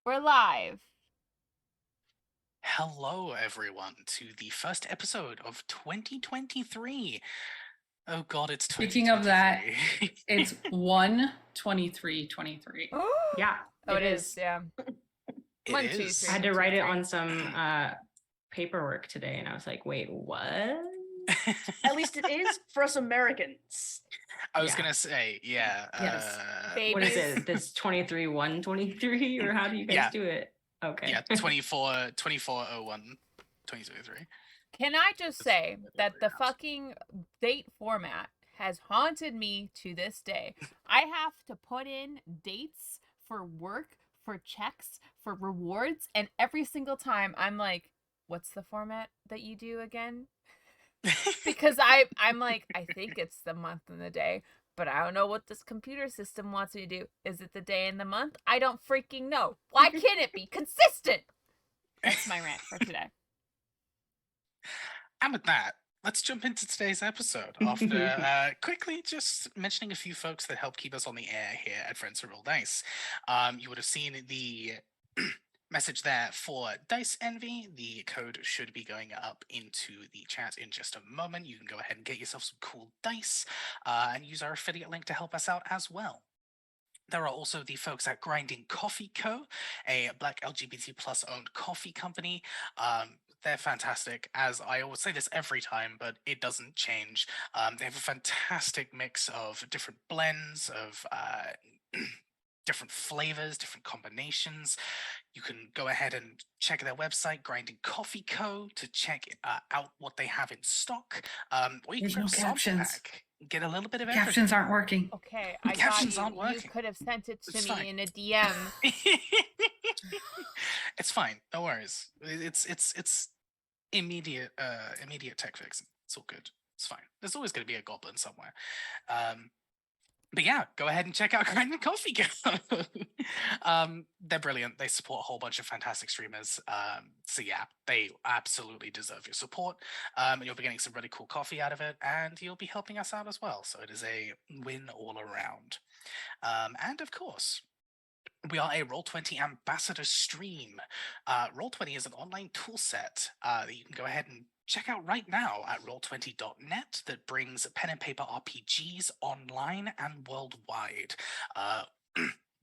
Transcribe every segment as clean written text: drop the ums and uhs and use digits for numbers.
We're live. Hello, everyone, to the first episode of 2023. Oh God, it's Speaking of that, 2023. it's 1/23/23. Yeah, Oh, it it is. is. Yeah. It One, two, I three, is. had one, to two, write it three. on some paperwork today, and I was like, wait, what? At least it is for us Americans. I was Yeah. gonna say, yeah. Yes. Babies. What is it? This 23 1/23, or how do you guys Yeah. do it? Okay. Yeah, 24/01, 2023. Can I just say that the Right. fucking date format has haunted me to this day? I have to put in dates for work, for checks, for rewards, and every single time I'm like, what's the format that you do again? Because I'm like, I think it's the month and the day, but I don't know what this computer system wants me to do. Is it the day and the month? I don't freaking know. Why can't it be consistent? That's my rant for today. And with that, let's jump into today's episode after quickly just mentioning a few folks that help keep us on the air here at Friends Who Roll Dice. You would have seen the message there for Dice Envy. The code should be going up into the chat in just a moment. You can go ahead and get yourself some cool dice and use our affiliate link to help us out as well. There are also the folks at Grinding Coffee Co., a Black LGBT plus owned coffee company. They're fantastic. As I always say this every time, but it doesn't change. They have a fantastic mix of different blends, of different flavors, different combinations. You can go ahead and check their website, Grinding Coffee Co., to check out what they have in stock. Or you There's can no grab a sample captions. pack, get a little bit of Captions everything. aren't working. Okay, I Captions got aren't you. You working. could have sent it to It's me fine. in a DM. It's fine. No worries. It's immediate tech fix. It's all good. It's fine. There's always going to be a goblin somewhere. But yeah, go ahead and check out Grinding Coffee Co. They're brilliant. They support a whole bunch of fantastic streamers. So yeah, they absolutely deserve your support. And you'll be getting some really cool coffee out of it, and you'll be helping us out as well. So it is a win all around. And of course, we are a Roll20 ambassador stream. Roll20 is an online toolset that you can go ahead and check out right now at roll20.net that brings pen and paper RPGs online and worldwide.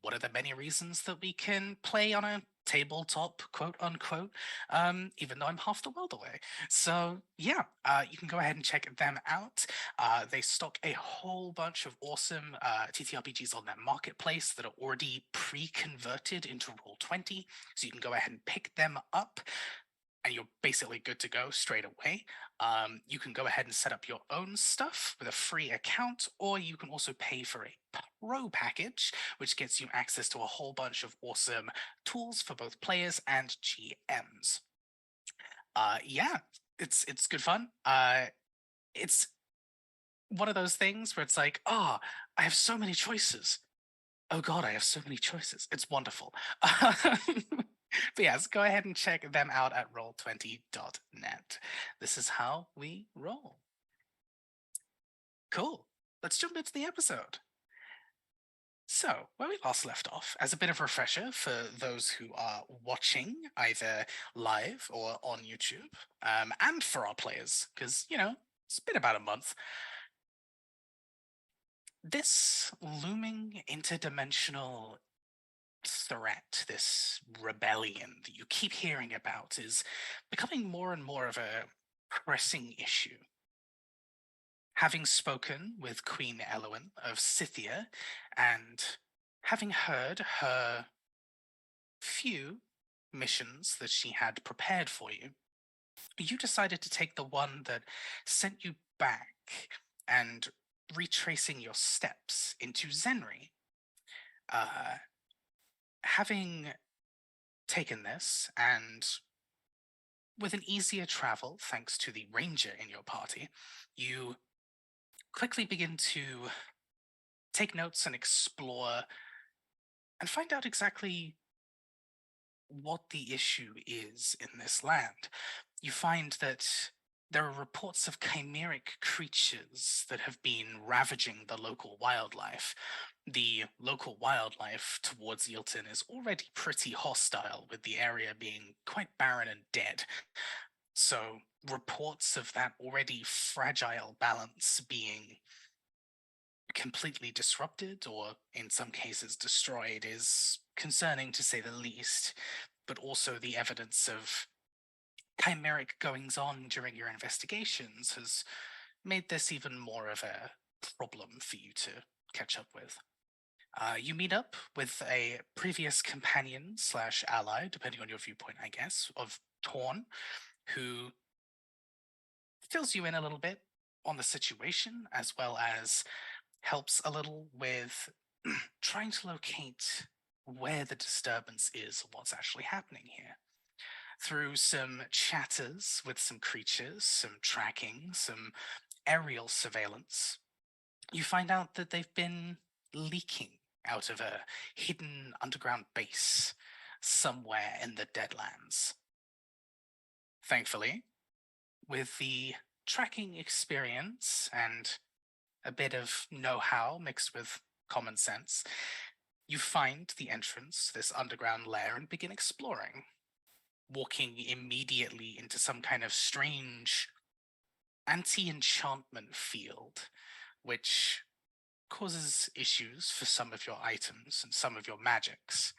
One of the many reasons that we can play on a tabletop, quote unquote, even though I'm half the world away. So yeah, you can go ahead and check them out. They stock a whole bunch of awesome TTRPGs on their marketplace that are already pre-converted into Roll20, so you can go ahead and pick them up and you're basically good to go straight away. You can go ahead and set up your own stuff with a free account, or you can also pay for a pro package, which gets you access to a whole bunch of awesome tools for both players and GMs. Yeah, it's good fun. It's one of those things where it's like, oh, I have so many choices. Oh God, I have so many choices. It's wonderful. But yes, go ahead and check them out at roll20.net. This is how we roll. Cool. Let's jump into the episode. So, where we last left off, as a bit of a refresher for those who are watching either live or on YouTube, and for our players, because, it's been about a month. This looming interdimensional threat, this rebellion that you keep hearing about, is becoming more and more of a pressing issue. Having spoken with Queen Elwyn of Scythia and having heard her few missions that she had prepared for you, you decided to take the one that sent you back and retracing your steps into Zenri. Having taken this, and with an easier travel thanks to the ranger in your party, you quickly begin to take notes and explore and find out exactly what the issue is in this land. You find that there are reports of chimeric creatures that have been ravaging the local wildlife. The local wildlife towards Yilton is already pretty hostile, with the area being quite barren and dead. So, reports of that already fragile balance being completely disrupted or, in some cases, destroyed is concerning to say the least, but also the evidence of chimeric goings on during your investigations has made this even more of a problem for you to catch up with. You meet up with a previous companion slash ally, depending on your viewpoint, I guess, of Torn, who fills you in a little bit on the situation, as well as helps a little with trying to locate where the disturbance is, what's actually happening here. Through some chatters with some creatures, some tracking, some aerial surveillance, you find out that they've been leaking out of a hidden underground base somewhere in the Deadlands. Thankfully, with the tracking experience and a bit of know-how mixed with common sense, you find the entrance to this underground lair and begin exploring, walking immediately into some kind of strange anti-enchantment field, which causes issues for some of your items and some of your magics.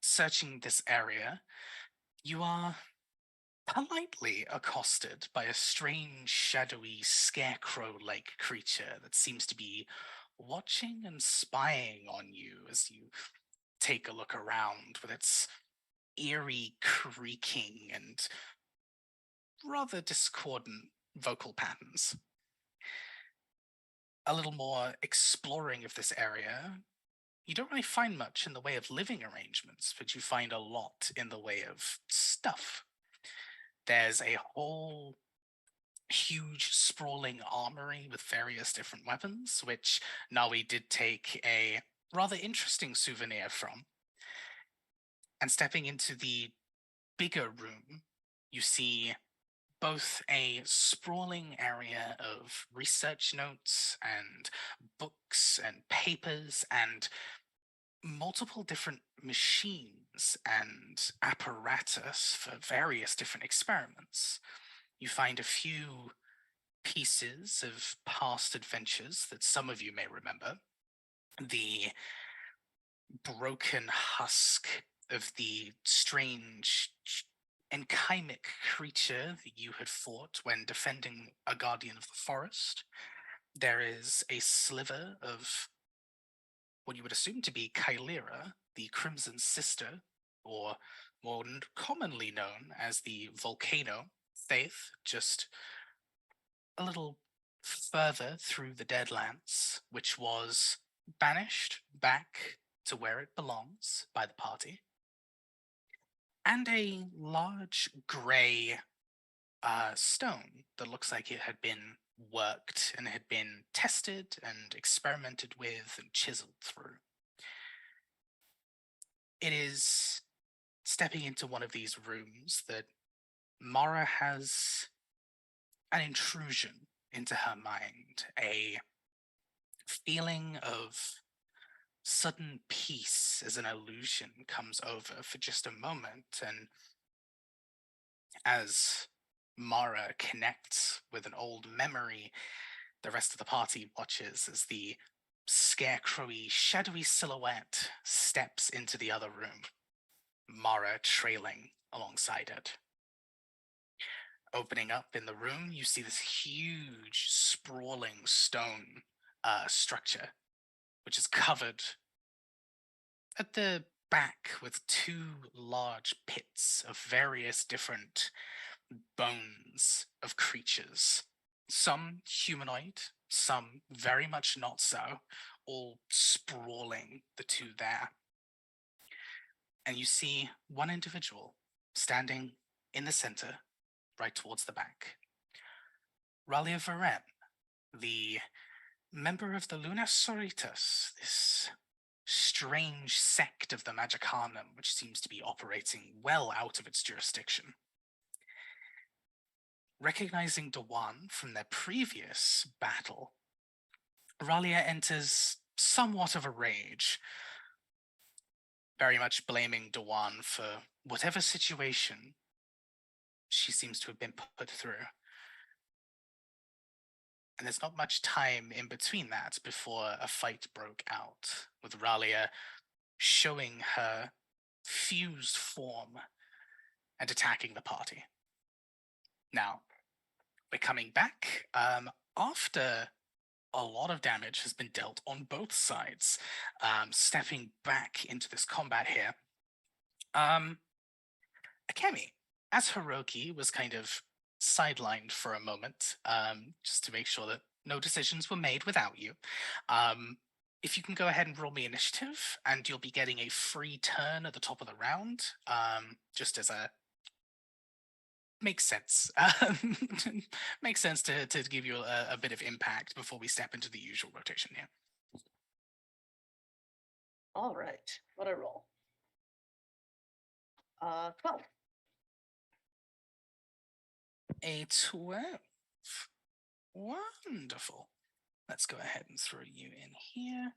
Searching this area, you are politely accosted by a strange, shadowy, scarecrow-like creature that seems to be watching and spying on you as you take a look around, with its eerie creaking and rather discordant vocal patterns. A little more exploring of this area, you don't really find much in the way of living arrangements, but you find a lot in the way of stuff. There's a whole huge sprawling armory with various different weapons, which Nawi did take a rather interesting souvenir from. And stepping into the bigger room, you see both a sprawling area of research notes and books and papers and multiple different machines and apparatus for various different experiments. You find a few pieces of past adventures that some of you may remember. The broken husk of the strange enchimic creature that you had fought when defending a guardian of the forest. There is a sliver of what you would assume to be Kylera, the Crimson Sister, or more commonly known as the Volcano Faith, just a little further through the Deadlands, which was banished back to where it belongs by the party. And a large grey stone that looks like it had been worked and had been tested and experimented with and chiseled through. It is stepping into one of these rooms that Mara has an intrusion into her mind, a feeling of sudden peace as an illusion comes over for just a moment, and as Mara connects with an old memory, the rest of the party watches as the scarecrowy, shadowy silhouette steps into the other room, Mara trailing alongside it. Opening up in the room, you see this huge, sprawling stone structure, which is covered at the back with two large pits of various different bones of creatures. Some humanoid, some very much not so, all sprawling the two there. And you see one individual standing in the center, right towards the back. Ralia Varen, the member of the Luna Soritas, this strange sect of the Magicanum, which seems to be operating well out of its jurisdiction. recognizing Dewan from their previous battle, Ralia enters somewhat of a rage, very much blaming Dewan for whatever situation she seems to have been put through. And there's not much time in between that before a fight broke out, with Ralia showing her fused form and attacking the party. Now, we're coming back after a lot of damage has been dealt on both sides. Stepping back into this combat here, Akemi, as Hiroki was kind of sidelined for a moment, just to make sure that no decisions were made without you, if you can go ahead and roll me initiative, and you'll be getting a free turn at the top of the round, just as a makes sense. Makes sense to give you a bit of impact before we step into the usual rotation here. All right. What I roll? 12. A 12. Wonderful. Let's go ahead and throw you in here.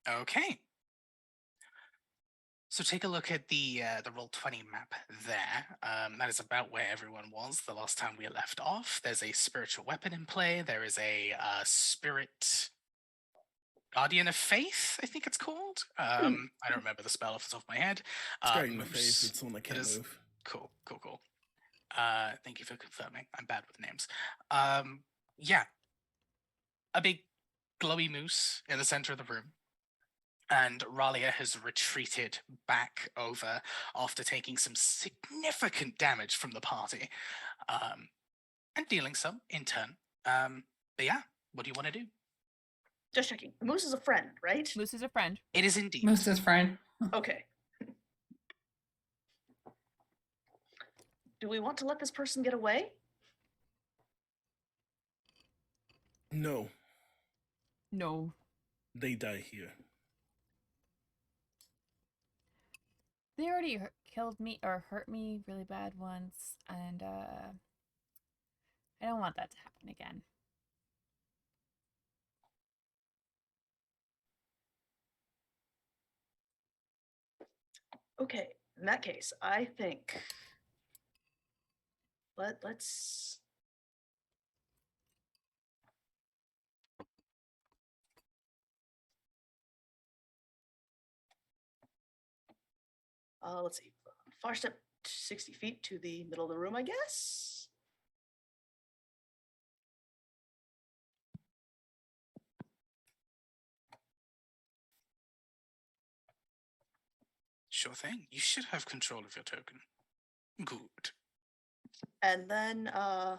Okay. So take a look at the Roll20 map there. That is about where everyone was the last time we left off. There's a spiritual weapon in play. There is a spirit guardian of faith, I think it's called. I don't remember the spell off the top of my head. It's Guardian of Moose. Faith. It's one that can't move. Cool. Thank you for confirming. I'm bad with names. Yeah. A big glowy moose in the center of the room. And Ralia has retreated back over after taking some significant damage from the party. And dealing some in turn. But yeah, what do you want to do? Just checking. The moose is a friend, right? Moose is a friend. It is indeed. Moose is friend. Okay. Do we want to let this person get away? No, No. they die here. They already killed me or hurt me really bad once, and I don't want that to happen again. Okay. In that case, I think let's let's see. Far step 60 feet to the middle of the room, I guess. Sure thing. You should have control of your token. Good. And then I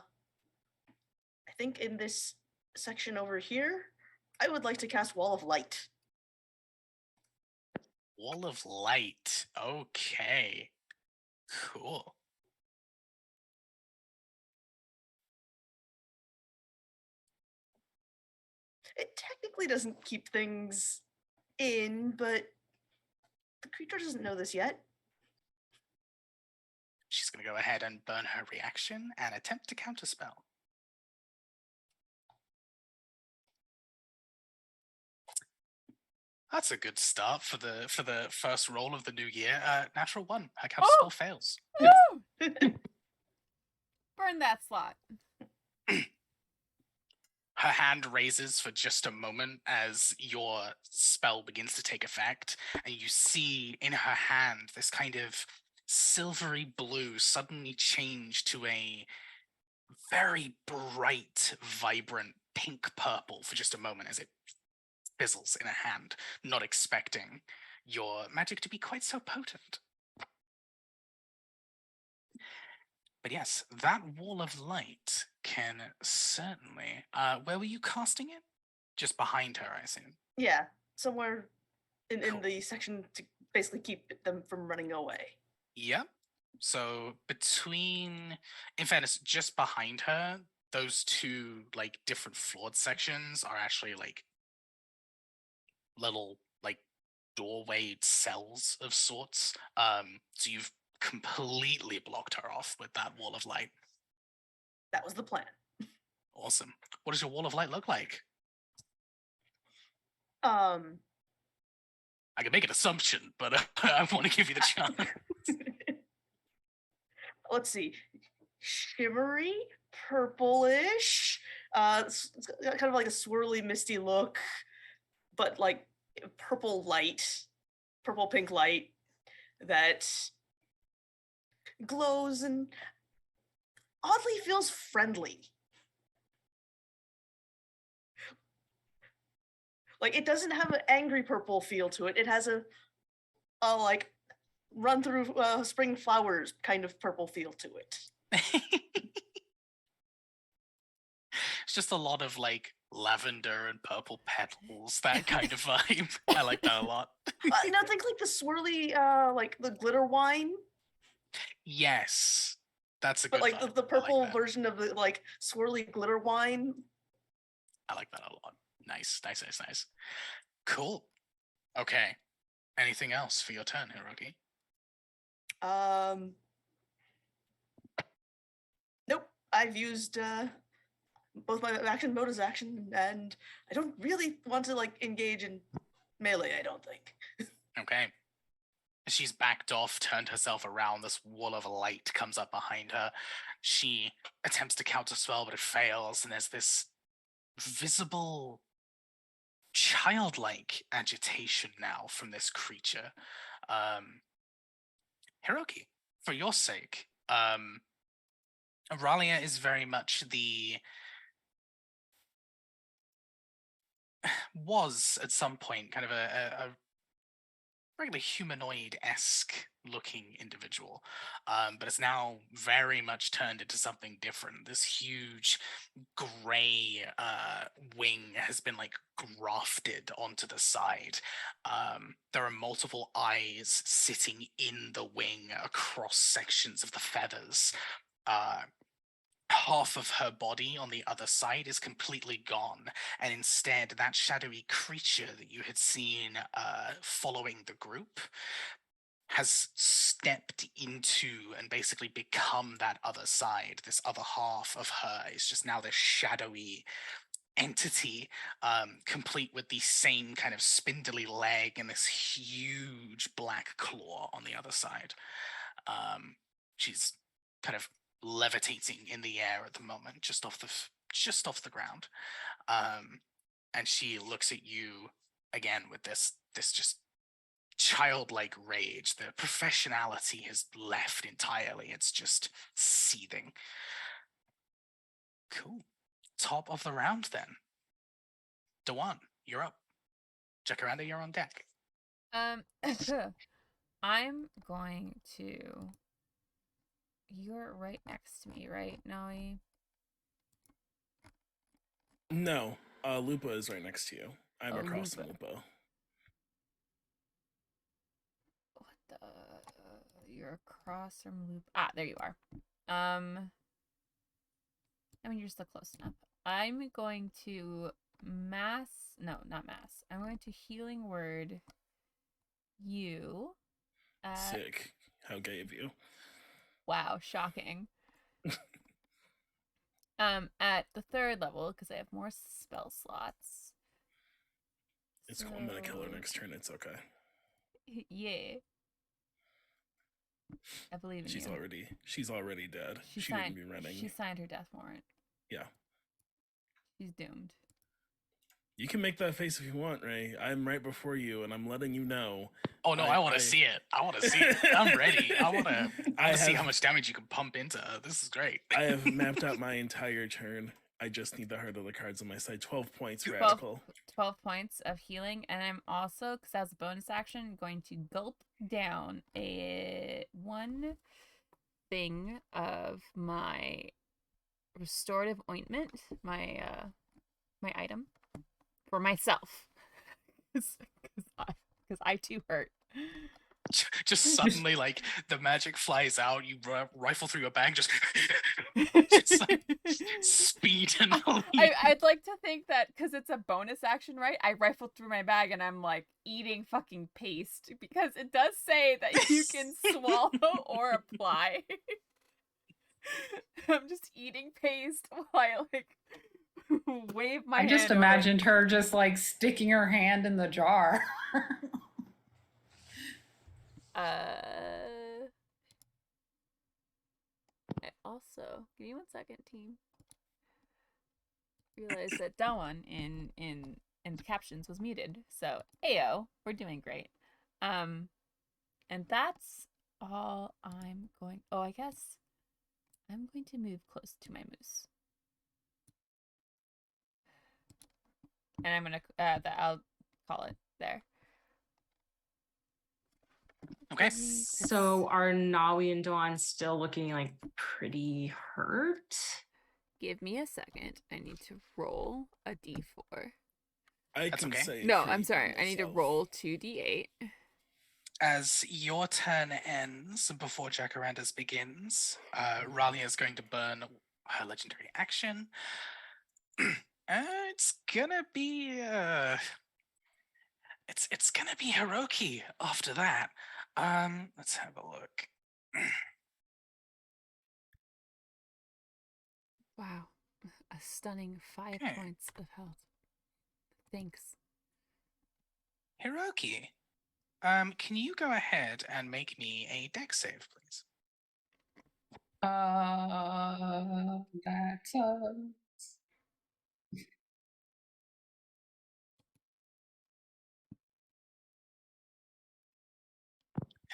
think in this section over here, I would like to cast Wall of Light. Wall of Light. Okay. Cool. It technically doesn't keep things in, but the creature doesn't know this yet. She's going to go ahead and burn her reaction and attempt to counterspell. That's a good start for the first roll of the new year. Natural 1. Her counterspell fails. Woo! Burn that slot. Her hand raises for just a moment as your spell begins to take effect, and you see in her hand this kind of silvery blue suddenly change to a very bright, vibrant pink purple for just a moment as it fizzles in her hand, not expecting your magic to be quite so potent. But yes, that wall of light can certainly. Where were you casting it? Just behind her, I assume. Yeah, somewhere in Cool. the section to basically keep them from running away. Yep. So between, in fairness, just behind her, those two like different floored sections are actually like little like doorway cells of sorts. So you've completely blocked her off with that wall of light. That was the plan. Awesome. What does your wall of light look like? Um, I can make an assumption, but I want to give you the chance. let's see, shimmery, purplish, it's got kind of like a swirly, misty look, but like purple light, purple pink light that glows and oddly feels friendly. Like it doesn't have an angry purple feel to it. It has a like run through spring flowers kind of purple feel to it. It's just a lot of like lavender and purple petals, that kind of vibe. I like that a lot. Think like the swirly, like the glitter wine. Yes, that's a good But like vibe. the I like purple that. version of the like swirly glitter wine. I like that a lot. Nice. Cool. Okay. Anything else for your turn, Hiroki? Nope. I've used both my action bonus action, and I don't really want to like engage in melee, I don't think. Okay. She's backed off, turned herself around. This wall of light comes up behind her. She attempts to counter spell, but it fails, and there's this visible childlike agitation now from this creature. Hiroki, for your sake, Auralia is very much was at some point kind of a regular humanoid-esque looking individual, but it's now very much turned into something different. This huge gray wing has been like grafted onto the side. There are multiple eyes sitting in the wing across sections of the feathers. Half of her body on the other side is completely gone, and instead that shadowy creature that you had seen following the group has stepped into and basically become that other side. This other half of her is just now this shadowy entity, complete with the same kind of spindly leg and this huge black claw on the other side. She's kind of levitating in the air at the moment, just off the ground, and she looks at you again with this just childlike rage. The professionality has left entirely. It's just seething. Cool. Top of the round then. Dewan, you're up. Jacaranda, you're on deck. I'm going to. You're right next to me, right, Noe? No, Lupa is right next to you. I'm Oh, across from Lupa. Lupa. What the? You're across from Loop. Ah, there you are. I mean, you're still close enough. I'm going to mass. No, not mass. I'm going to healing word you. Sick. How gay of you. Wow, shocking. At the 3rd level, because I have more spell slots. It's cool. I'm gonna kill her next turn. It's okay. Yeah. I believe in She's you. already dead. She signed, wouldn't be running. She signed her death warrant. Yeah. She's doomed. You can make that face if you want, Ray. I'm right before you, and I'm letting you know. Oh no, I want to see it. I want to see it. I'm ready. I want to see how much damage you can pump into her. This is great. I have mapped out my entire turn. I just need the heart of the cards on my side. 12 points, radical. 12 points of healing, and I'm also, because as a bonus action, going to gulp down one thing of my restorative ointment, my item, for myself, because I too hurt. Just suddenly, like, the magic flies out, you rifle through your bag, just like, speed and I'd like to think that because it's a bonus action, right? I rifled through my bag and I'm like eating fucking paste because it does say that you can swallow or apply. I'm just eating paste while I like wave my I hand. just over. imagined her just like sticking her hand in the jar. I also give me 1 second, team. Realize that Dawan in the captions was muted. So Ayo, we're doing great. And that's all I'm going. Oh, I guess I'm going to move close to my moose. And I'm gonna I'll call it there. Okay. So are Nawi and Dawn still looking like pretty hurt? Give me a second. I need to roll a d4. I That's can okay. say No, free I'm sorry. for I need to myself. roll 2d8. As your turn ends before Jacaranda's begins, Ralia is going to burn her legendary action. It's gonna be it's gonna be Hiroki after that. Let's have a look. Wow. A stunning 5 Okay. points of health. Thanks. Hiroki, can you go ahead and make me a dex save, please? That's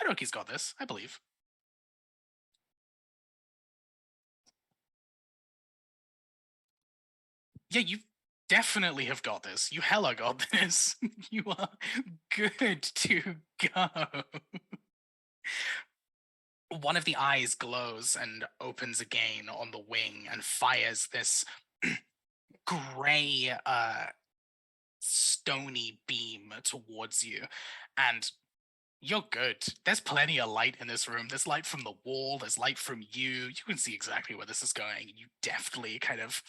Hiroki's got this, I believe. Yeah, you definitely have got this. You hella got this. You are good to go. One of the eyes glows and opens again on the wing and fires this gray, stony beam towards you. And you're good. There's plenty of light in this room. There's light from the wall. There's light from you. You can see exactly where this is going. You deftly kind of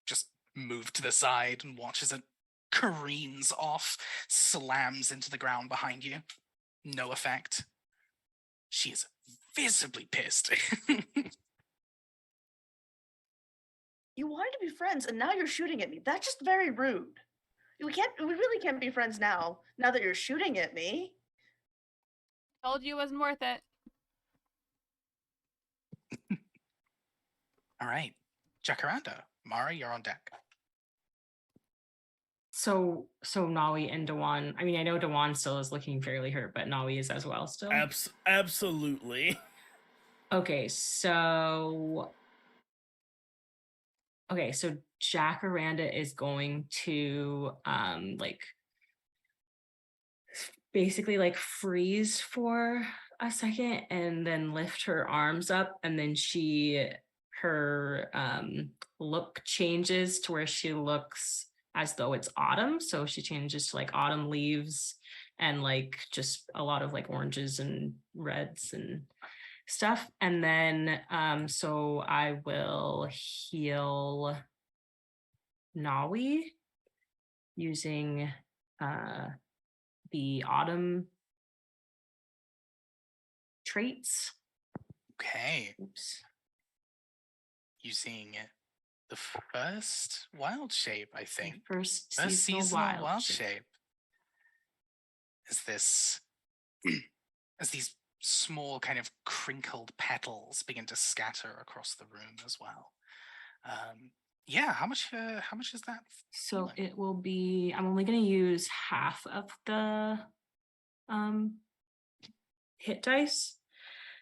just move to the side and watch as it careens off, slams into the ground behind you. No effect. She is visibly pissed. You wanted to be friends, and now you're shooting at me. That's just very rude. We really can't be friends now that you're shooting at me. Told you it wasn't worth it. All right. Jacaranda, Mara, you're on deck. So Nawi and Dawan. I mean, I know Dawan still is looking fairly hurt, but Nawi is as well still. Absolutely. Okay, so Jacaranda is going to like basically like freeze for a second and then lift her arms up, and then her look changes to where she looks as though it's autumn. So she changes to like autumn leaves and like just a lot of like oranges and reds and stuff. And then so I will heal Nawi using the autumn traits. Okay. Oops. Using the first wild shape, I think. First First seasonal seasonal wild shape. shape is this as these small kind of crinkled petals begin to scatter across the room as well. Yeah, how much is that? So healing? it will be, I'm only going to use half of the hit dice.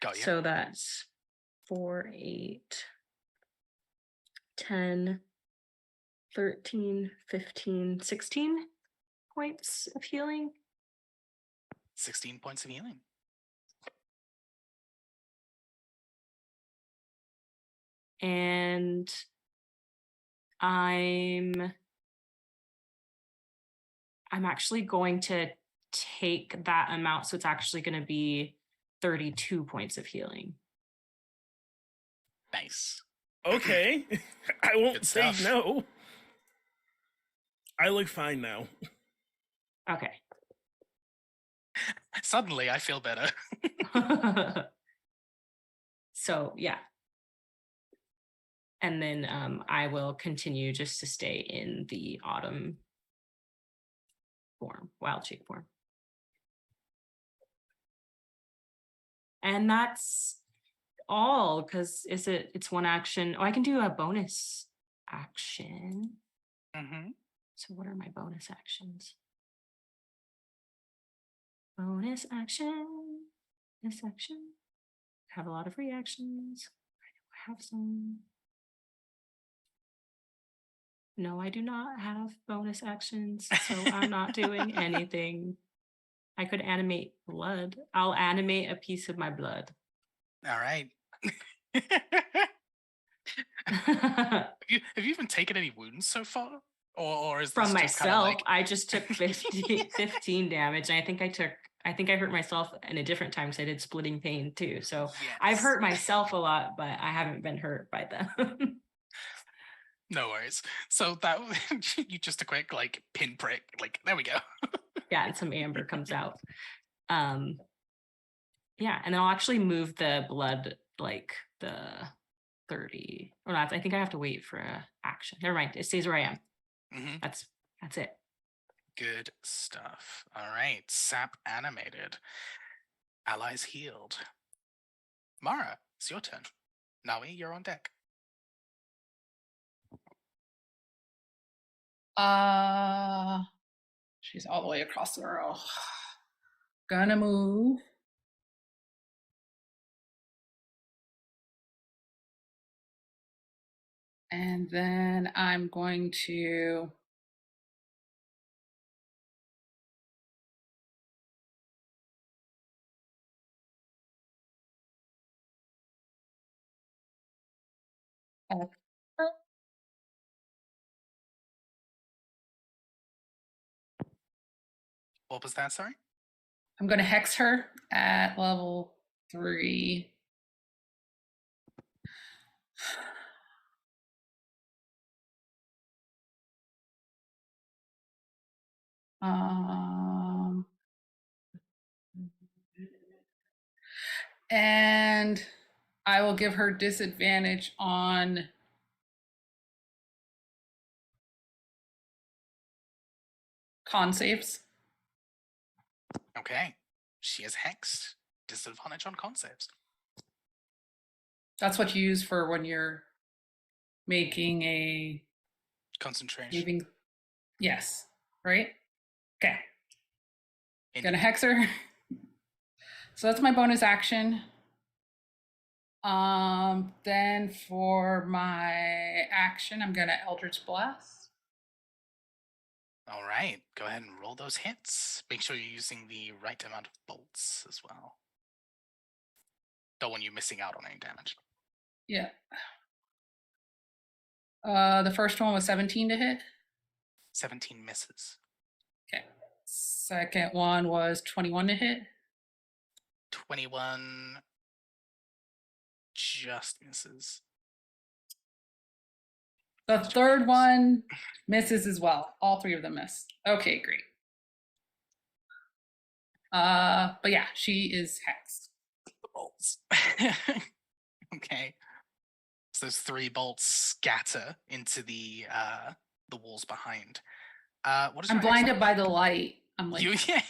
Got you. So that's 4, 8, 10, 13, 15, 16 points of healing. 16 points of healing. And I'm actually going to take that amount. So it's actually going to be 32 points of healing. Nice. Okay. I won't Good say stuff. no. I look fine now. Okay. Suddenly, I feel better. So yeah. And then I will continue just to stay in the autumn form, wild shape form. And that's all, because it's one action. Oh, I can do a bonus action. Mm-hmm. So what are my bonus actions? Bonus action. This action. I have a lot of reactions. I have some. No, I do not have bonus actions, so I'm not doing anything. I could animate blood. I'll animate a piece of my blood. All right. From Have you even taken any wounds so far? Or is this just kind of myself, like... I just took 15 damage, and I think I hurt myself in a different time because I did splitting pain too. So I've Yes. hurt myself a lot, but I haven't been hurt by them. No worries. So that you just a quick like pinprick, like there we go. Yeah, and some amber comes out. Yeah, and then I'll actually move the blood like the 30 or not. I think I have to wait for a action. Never mind. It stays where I am. Mm-hmm. That's it. Good stuff. All right, sap animated. Allies healed. Mara, it's your turn. Nawi, you're on deck. She's all the way across the row. Gonna move. And then I'm going to What was that, sorry? I'm going to hex her at level 3. And I will give her disadvantage on con saves. Okay. She is hexed. Disadvantage on con saves. That's what you use for when you're making a Concentration. moving. Yes, right? Okay. Indeed. Gonna hex her. So that's my bonus action. Then for my action, I'm gonna Eldritch Blast. All right, go ahead and roll those hits. Make sure you're using the right amount of bolts as well. Don't want you missing out on any damage. Yeah. The first one was 17 to hit. 17 misses. Okay. Second one was 21 to hit. 21 just misses. The third one misses as well. All 3 of them miss. Okay, great. But yeah, she is hexed. The bolts. Okay. So those 3 bolts scatter into the walls behind. What is I'm your hex blinded look by like? the light. I'm like, Yeah.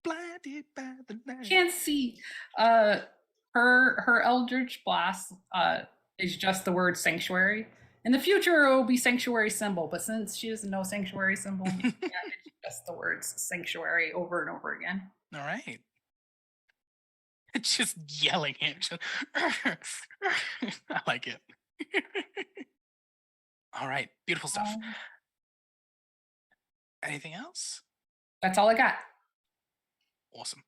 Blinded by the light. can't see. Her Eldritch Blast is just the word sanctuary. In the future, it will be sanctuary symbol, but since she doesn't know sanctuary symbol, yeah, it's just the words sanctuary over and over again. All right. It's just yelling at him. I like it. All right. Beautiful stuff. Anything else? That's all I got. Awesome.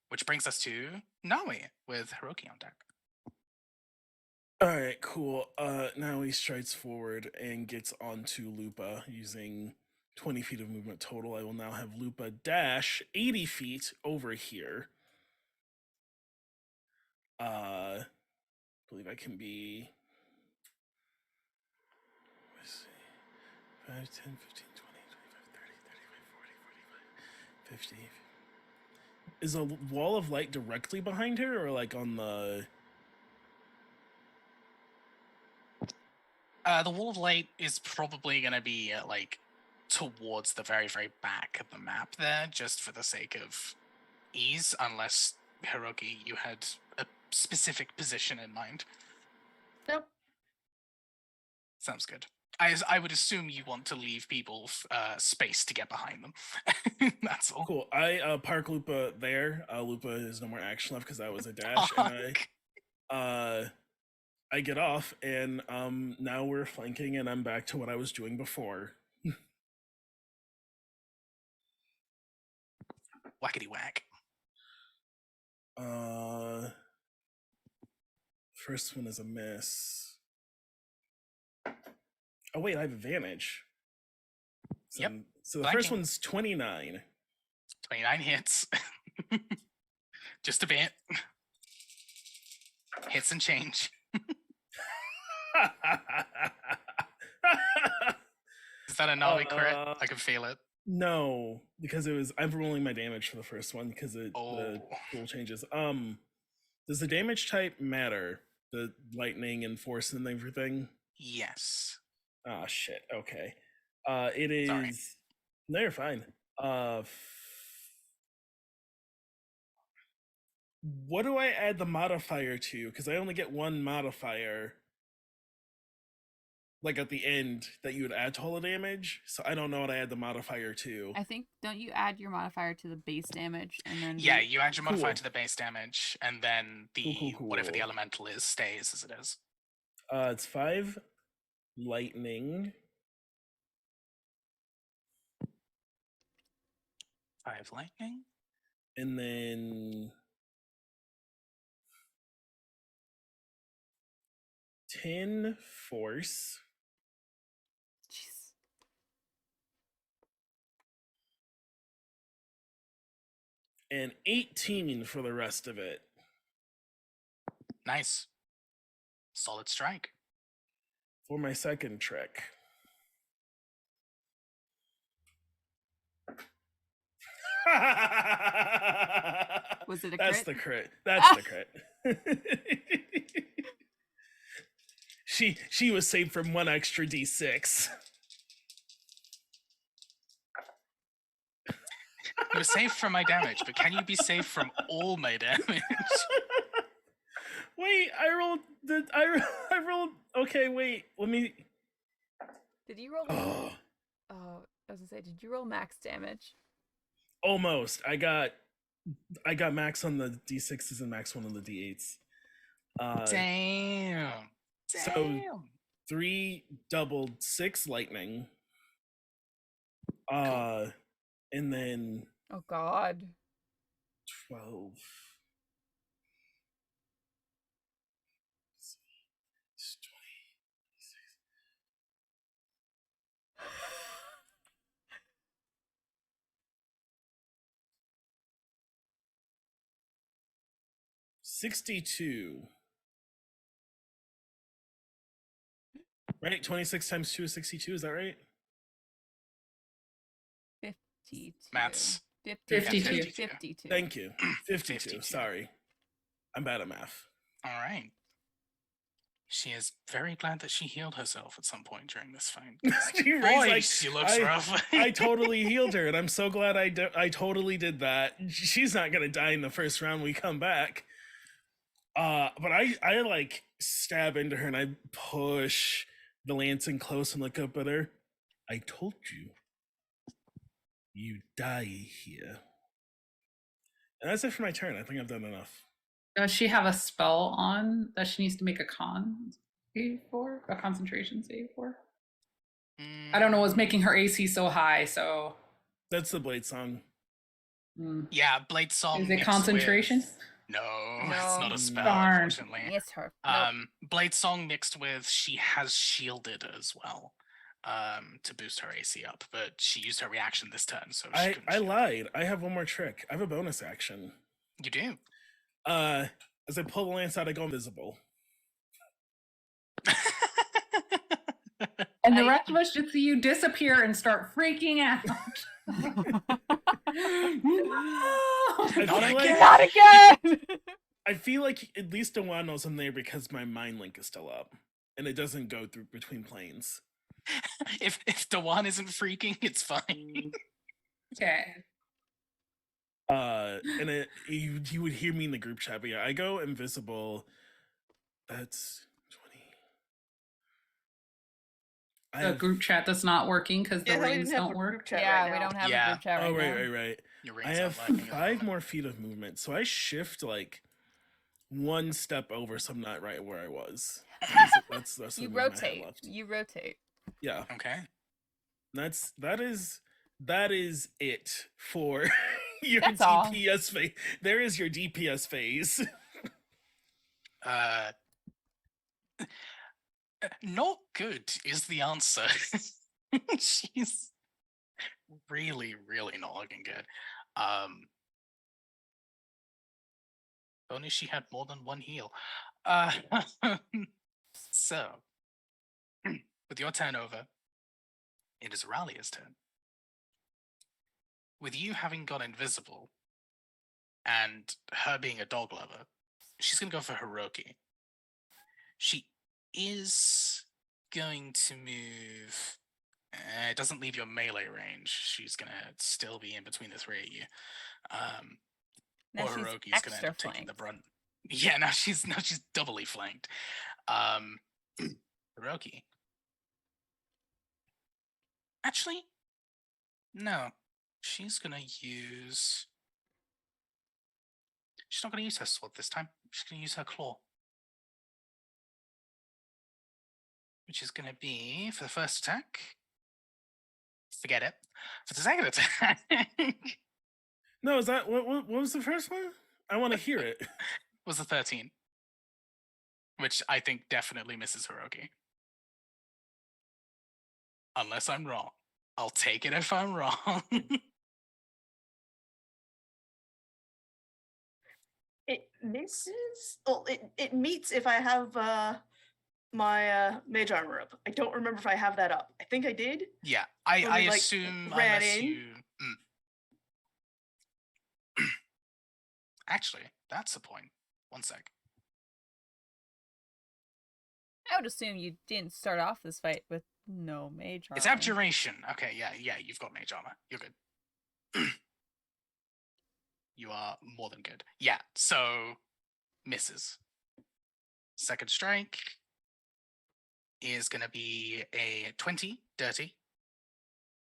Which brings us to Nawi with Hiroki on deck. All right, cool. Now he strides forward and gets onto Lupa using 20 feet of movement total. I will now have Lupa dash 80 feet over here. I believe I can be... Let's see. 5, 10, 15, 20, 25, 30, 35, 40, 45, 50. Is a wall of light directly behind her or like on the... The wall of light is probably going to be like towards the very, very back of the map there, just for the sake of ease, unless, Hiroki, you had a specific position in mind. Nope. Sounds good. I would assume you want to leave people space to get behind them. That's all. Cool. I park Lupa there. Lupa has no more action left because that was a dash. And I get off, and now we're flanking, and I'm back to what I was doing before. Whackety whack. First one is a miss. Oh wait, I have advantage. So, Yep. So the Flanking. first one's 29. 29 hits. Just a bit. Hits and change. Is that a gnarly crit? I can feel it. No, because I'm rolling my damage for the first one because the rule changes. Does the damage type matter? The lightning and force and everything? Yes. Ah, shit. Okay. It is. Sorry. No, you're fine. What do I add the modifier to? Because I only get one modifier. Like at the end that you would add to all the damage, so I don't know what I add the modifier to. I think, don't you add your modifier to the base damage and then? Yeah, you add your modifier Cool. to the base damage, and then the whatever the Cool. elemental is stays as it is. It's 5 lightning. 5 lightning. And then 10 force. Jeez. And 18 for the rest of it. Nice. Solid strike. For my second trick. Was it a That's crit? the crit. That's the crit. She was saved from 1 extra d6. You were saved from my damage, but can you be saved from all my damage? Wait, I rolled. Okay, wait. Let me. Did you roll? Oh, Oh, I was gonna say, did you roll max damage? almost. I got max on the d6s and max 1 on the d8s. Damn. So 3 doubled 6 lightning. And then Oh God. 12. 62. Right? 26 times 2 is 62, is that right? 52. Maths. 52. 52. Thank you. 52. 52. Sorry. I'm bad at math. All right. She is very glad that she healed herself at some point during this fight. Boy, she looks rough. I totally healed her, and I'm so glad I totally did that. She's not gonna die in the first round we come back. But I like stab into her and I push the lance in close and look up at her. I told you, you die here. And that's it for my turn. I think I've done enough. Does she have a spell on that she needs to make a con save for? A concentration save for? I don't know what's making her AC so high, so. That's the Blade Song. Yeah, Blade Song. Is it concentration? No, it's not a spell, Darn. unfortunately. It's her. Blade Song mixed with she has shielded as well. To boost her AC up, but she used her reaction this turn, so she couldn't I shield. lied. I have one more trick. I have a bonus action. You do. As I pull the lance out, I go invisible. And the rest of us just see you disappear and start freaking out. I feel Not like- again. Not again. I feel like at least Dewan knows I'm there because my mind link is still up, and it doesn't go through between planes. If Dewan isn't freaking, it's fine. Okay. And you would hear me in the group chat, but yeah, I go invisible. That's 20. The group chat that's not working because the Yeah, we rings didn't have don't a work. group chat Yeah, right we now. don't have a Yeah. group chat right Oh, now. right. Your I rings have aren't working at the 5 moment. more feet of movement, so I shift like 1 step over, so I'm not right where I was. That's the You amount I have rotate. left. You rotate. Yeah, Okay. that is it for your That's all. DPS phase. There is your DPS phase. Not good is the answer. She's really, really not looking good. Only she had more than 1 heal. So, with your turn over, it is Ralia's turn. With you having gone invisible and her being a dog lover, she's going to go for Hiroki. She is going to move. It doesn't leave your melee range. She's going to still be in between the 3 of you. Now Or she's Hiroki's going to end extra up taking the flanked. brunt. Yeah, now she's doubly flanked. Hiroki. Actually, no. She's gonna use. She's not gonna use her sword this time. She's gonna use her claw, which is gonna be for the first attack. Forget it. For the second attack, No, is that what was the first one? I want to hear it. was the 13, which I think definitely misses Hiroki. Unless I'm wrong. I'll take it if I'm wrong. It misses. Well, it meets if I have my mage armor up. I don't remember if I have that up. I think I did. Yeah, When I we, like, assume ran unless in. you. Actually, that's the point. 1 sec. I would assume you didn't start off this fight with no mage armor. It's abjuration. Okay, yeah, you've got mage armor. You're good. You are more than good. Yeah, so misses. Second strike is going to be a 20, dirty.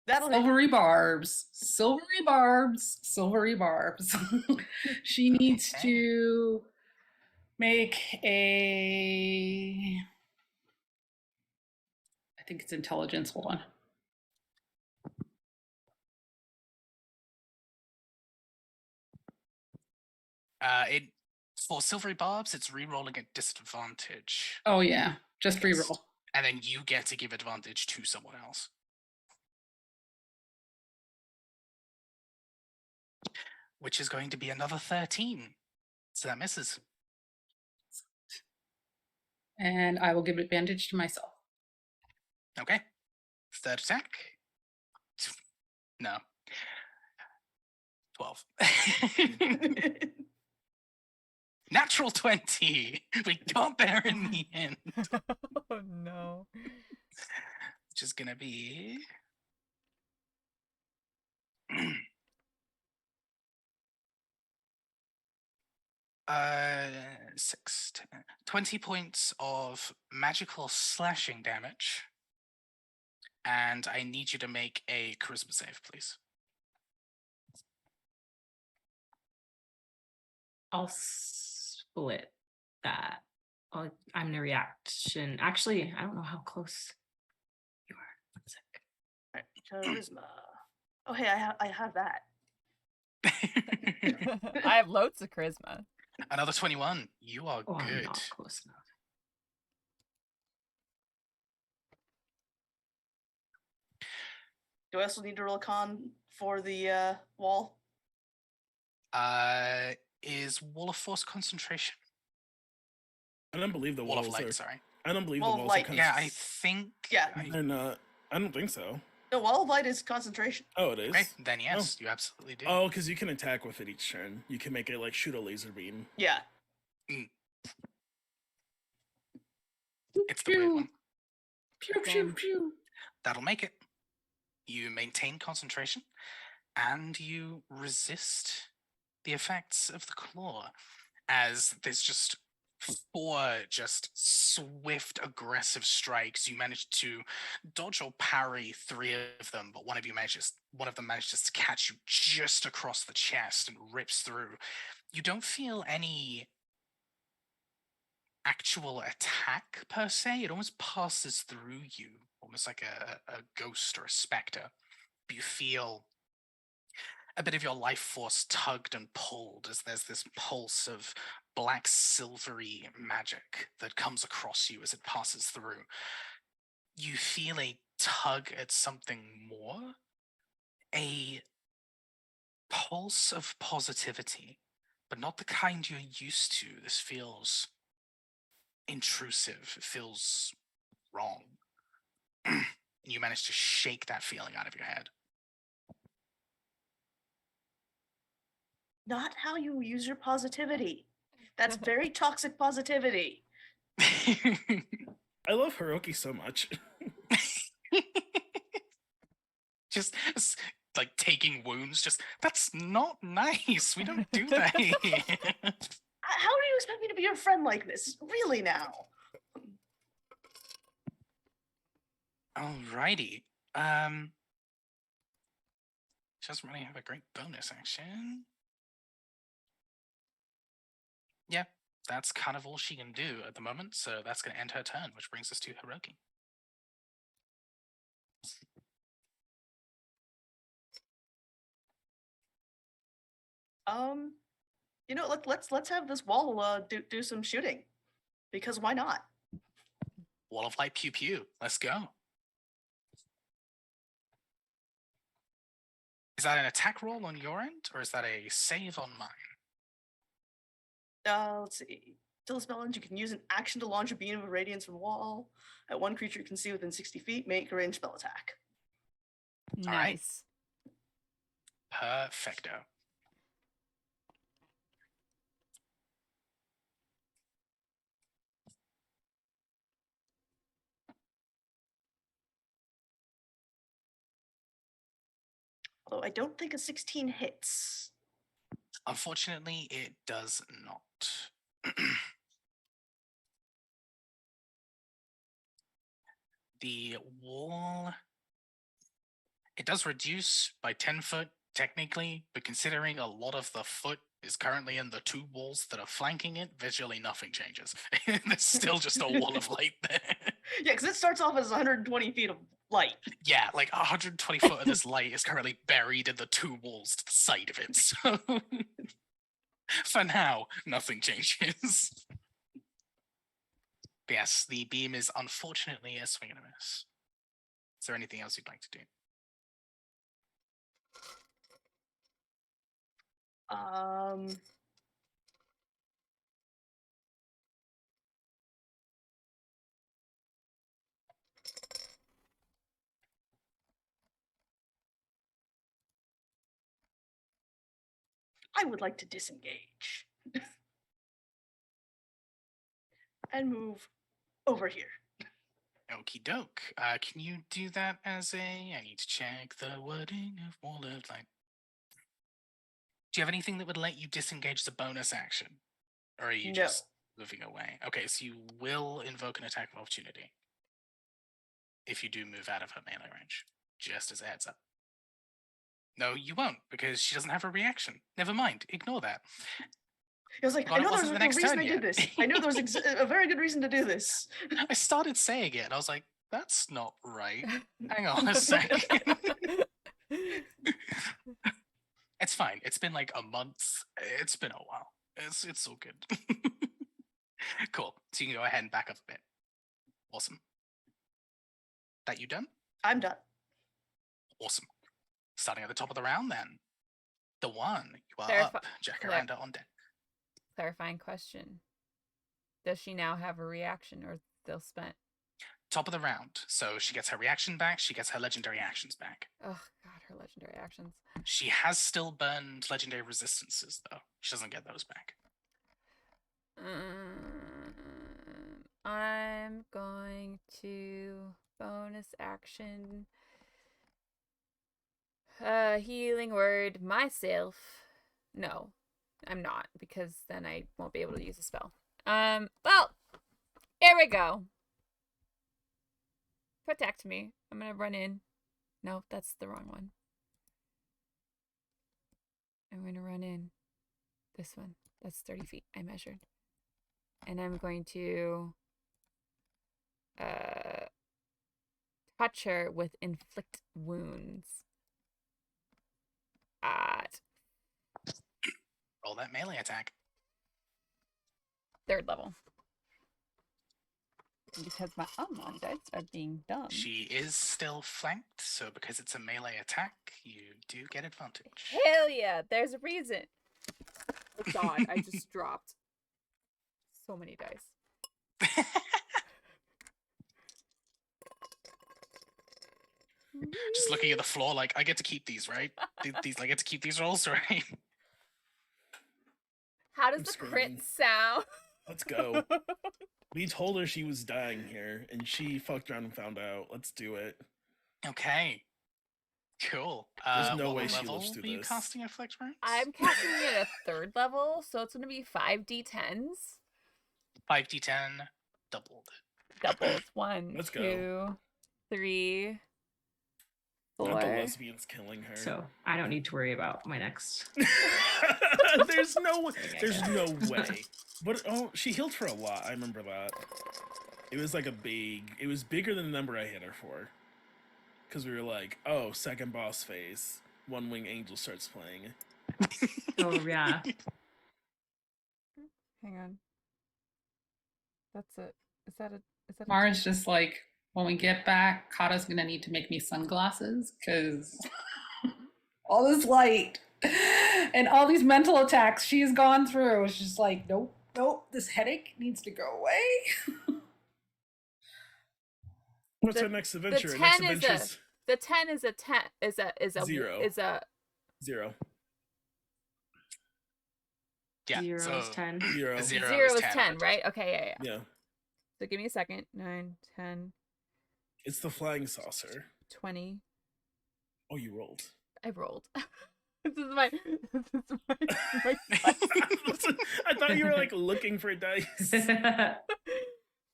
That'll hit. Silvery barbs. Silvery barbs. Silvery barbs. She needs Okay. to make a. I think it's intelligence. Hold on. It for silvery barbs, it's re-rolling at disadvantage, Oh yeah, just Yes. reroll. and then you get to give advantage to someone else. Which is going to be another 13. So that misses. And I will give advantage to myself. Okay. Third attack. No. 12. Natural 20. We got there in the end. Oh no. Which is going to be. 6, 10, 20 points of magical slashing damage. And I need you to make a charisma save, please. I'll split that. I'm gonna reaction. Actually, I don't know how close you are. 1 sec. Alright, charisma. Oh, hey, I have that. I have loads of charisma. Another 21. You are Oh, I'm good. not close enough. Do I also need to roll a con for the wall? Is Wall of Force concentration? I don't believe the Wall of walls Light, are. sorry. I don't believe Wall the of walls are light. Yeah, I think. Yeah. They're not. I don't think so. No, wall of light is concentration. Oh, it is. Okay, then yes, you absolutely do. Oh, because you can attack with it each turn. You can make it like shoot a laser beam. Yeah. It's the weird one. Pew, pew, Same. pew. That'll make it. You maintain concentration, and you resist the effects of the claw, as there's just 4 just swift, aggressive strikes. You manage to dodge or parry 3 of them, but one of them manages to catch you just across the chest and rips through. You don't feel any actual attack per se. It almost passes through you, almost like a ghost or a specter. You feel a bit of your life force tugged and pulled as there's this pulse of black silvery magic that comes across you as it passes through. You feel a tug at something more, a pulse of positivity, but not the kind you're used to. This feels intrusive. It feels wrong. And you manage to shake that feeling out of your head. Not how you use your positivity. That's very toxic positivity. I love Hiroki so much. Just like taking wounds, that's not nice. We don't do that here. How do you expect me to be your friend like this? Really now? Alrighty. She doesn't really have a great bonus action. Yeah, that's kind of all she can do at the moment, so that's going to end her turn, which brings us to Hiroki. Let's have this wall do some shooting, because why not? Wall of light, pew pew. Let's go. Is that an attack roll on your end, or is that a save on mine? Let's see. Till the spell ends, you can use an action to launch a beam of radiance from a wall at one creature you can see within 60 feet. Make a ranged spell attack. Nice. Perfecto. Although I don't think a 16 hits. Unfortunately, it does not. The wall, it does reduce by 10 foot technically, but considering a lot of the foot is currently in the 2 walls that are flanking it, visually nothing changes. There's still just a wall of light there. Yeah, because it starts off as 120 feet of light. Yeah, like 120 foot of this light is currently buried in the 2 walls to the side of it. So for now, nothing changes. But yes, the beam is unfortunately a swing and a miss. Is there anything else you'd like to do? I would like to disengage and move over here. Okie doke. Can you do that as I need to check the wording of Wall of Light. Do you have anything that would let you disengage as a bonus action? Or are you No. just moving away? Okay, so you will invoke an attack of opportunity if you do move out of her melee range, just as a heads up. No, you won't, because she doesn't have a reaction. Never mind, ignore that. I was like, Well, I it know there was wasn't a the next reason turn I did yet. this. I know there was a very good reason to do this. I started saying it, and I was like, that's not right. Hang on a second. It's fine. It's been like a month. It's been a while. It's all good. Cool. So you can go ahead and back up a bit. Awesome. That you done? I'm done. Awesome. Starting at the top of the round then. The one, you are Clarify- up. Jacaranda on deck. Clarifying question. Does she now have a reaction, or still spent? Top of the round. So she gets her reaction back. She gets her legendary actions back. Oh god, her legendary actions. She has still burned legendary resistances, though. She doesn't get those back. I'm going to bonus action healing word myself. No, I'm not, because then I won't be able to use a spell. Well, here we go. Protect me. I'm gonna run in. No, that's the wrong one. I'm gonna run in. This one. That's 30 feet. I measured. And I'm going to touch her with inflict wounds. At Roll that melee attack. 3rd level. Because my Umbon dice are being dumb. She is still flanked, so because it's a melee attack, you do get advantage. Hell yeah, there's a reason. Oh god, I just dropped so many dice. Just looking at the floor, like, I get to keep these, right? These I get to keep these rolls, right? How does I'm the screaming. crit sound? Let's go. We told her she was dying here, and she fucked around and found out. Let's do it. Okay. Cool. There's no what way she level lives through were you this. casting Afflict Wounds? I'm casting it at 3rd level, so it's gonna be 5d10s. 5d10 doubled. Doubles. 1, Let's 2, go. 3, Not the 4. lesbians killing her. So I don't need to worry about my next. There's no way. I There's guess. no way. But oh, she healed for a lot. I remember that. It was like a big. It was bigger than the number I hit her for. Because we were like, oh, second boss phase. One Wing Angel starts playing. Oh yeah. Hang on. That's it. Is that a Mara's just like, when we get back, Kata's gonna need to make me sunglasses because all this light and all these mental attacks she's gone through is just like, nope, this headache needs to go away. What's The- our next the adventure? 10 Next is adventure's the 10 is a 10 is a Zero. is a 0. Yeah, 0 so is 10. 0. 0 0 is 10, 10, right? Okay, yeah. Yeah. So give me a second. 9, 10, It's the flying saucer. 20. Oh, you rolled. I rolled. This is my I thought you were like looking for dice.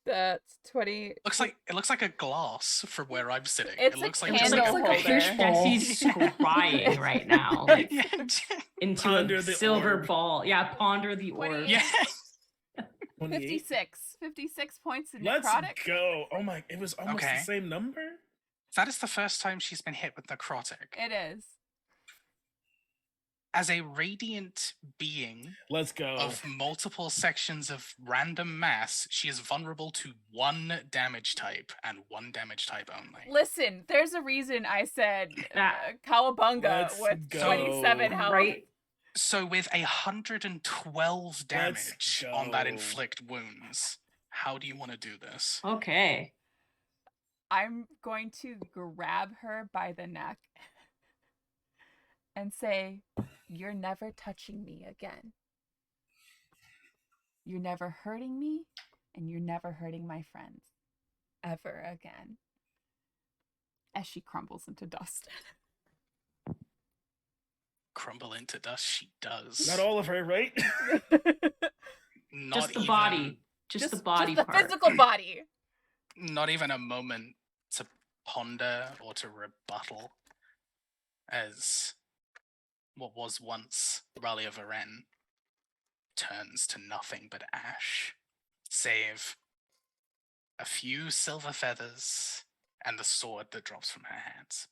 that's 20. it looks like a glass from where I'm sitting. It's it a looks like candle just looks like a holder. fishbowl. Jesse's crying right now, like yeah, into Ponder a the silver orb. ball. Yeah, ponder the 20. orb. yeah. 28. 56 points in Let's necrotic. go. Oh my, it was almost Okay. the same number? That is the first time she's been hit with necrotic. It is. As a radiant being Let's go. of multiple sections of random mass, she is vulnerable to 1 damage type and 1 damage type only. Listen, there's a reason I said That- Cowabunga Let's with go. 27 health. Right? So with 112 damage on that go. inflict wounds, how do you want to do this? Okay. I'm going to grab her by the neck and say, "You're never touching me again. You're never hurting me, and you're never hurting my friends. Ever again." As she crumbles into dust. Crumble into dust, she does. Not all of her, right? Not Just the even, body. Just the body just the part. physical body. Not even a moment to ponder or to rebuttal, as what was once Raleigh of Aren turns to nothing but ash, save a few silver feathers and the sword that drops from her hands.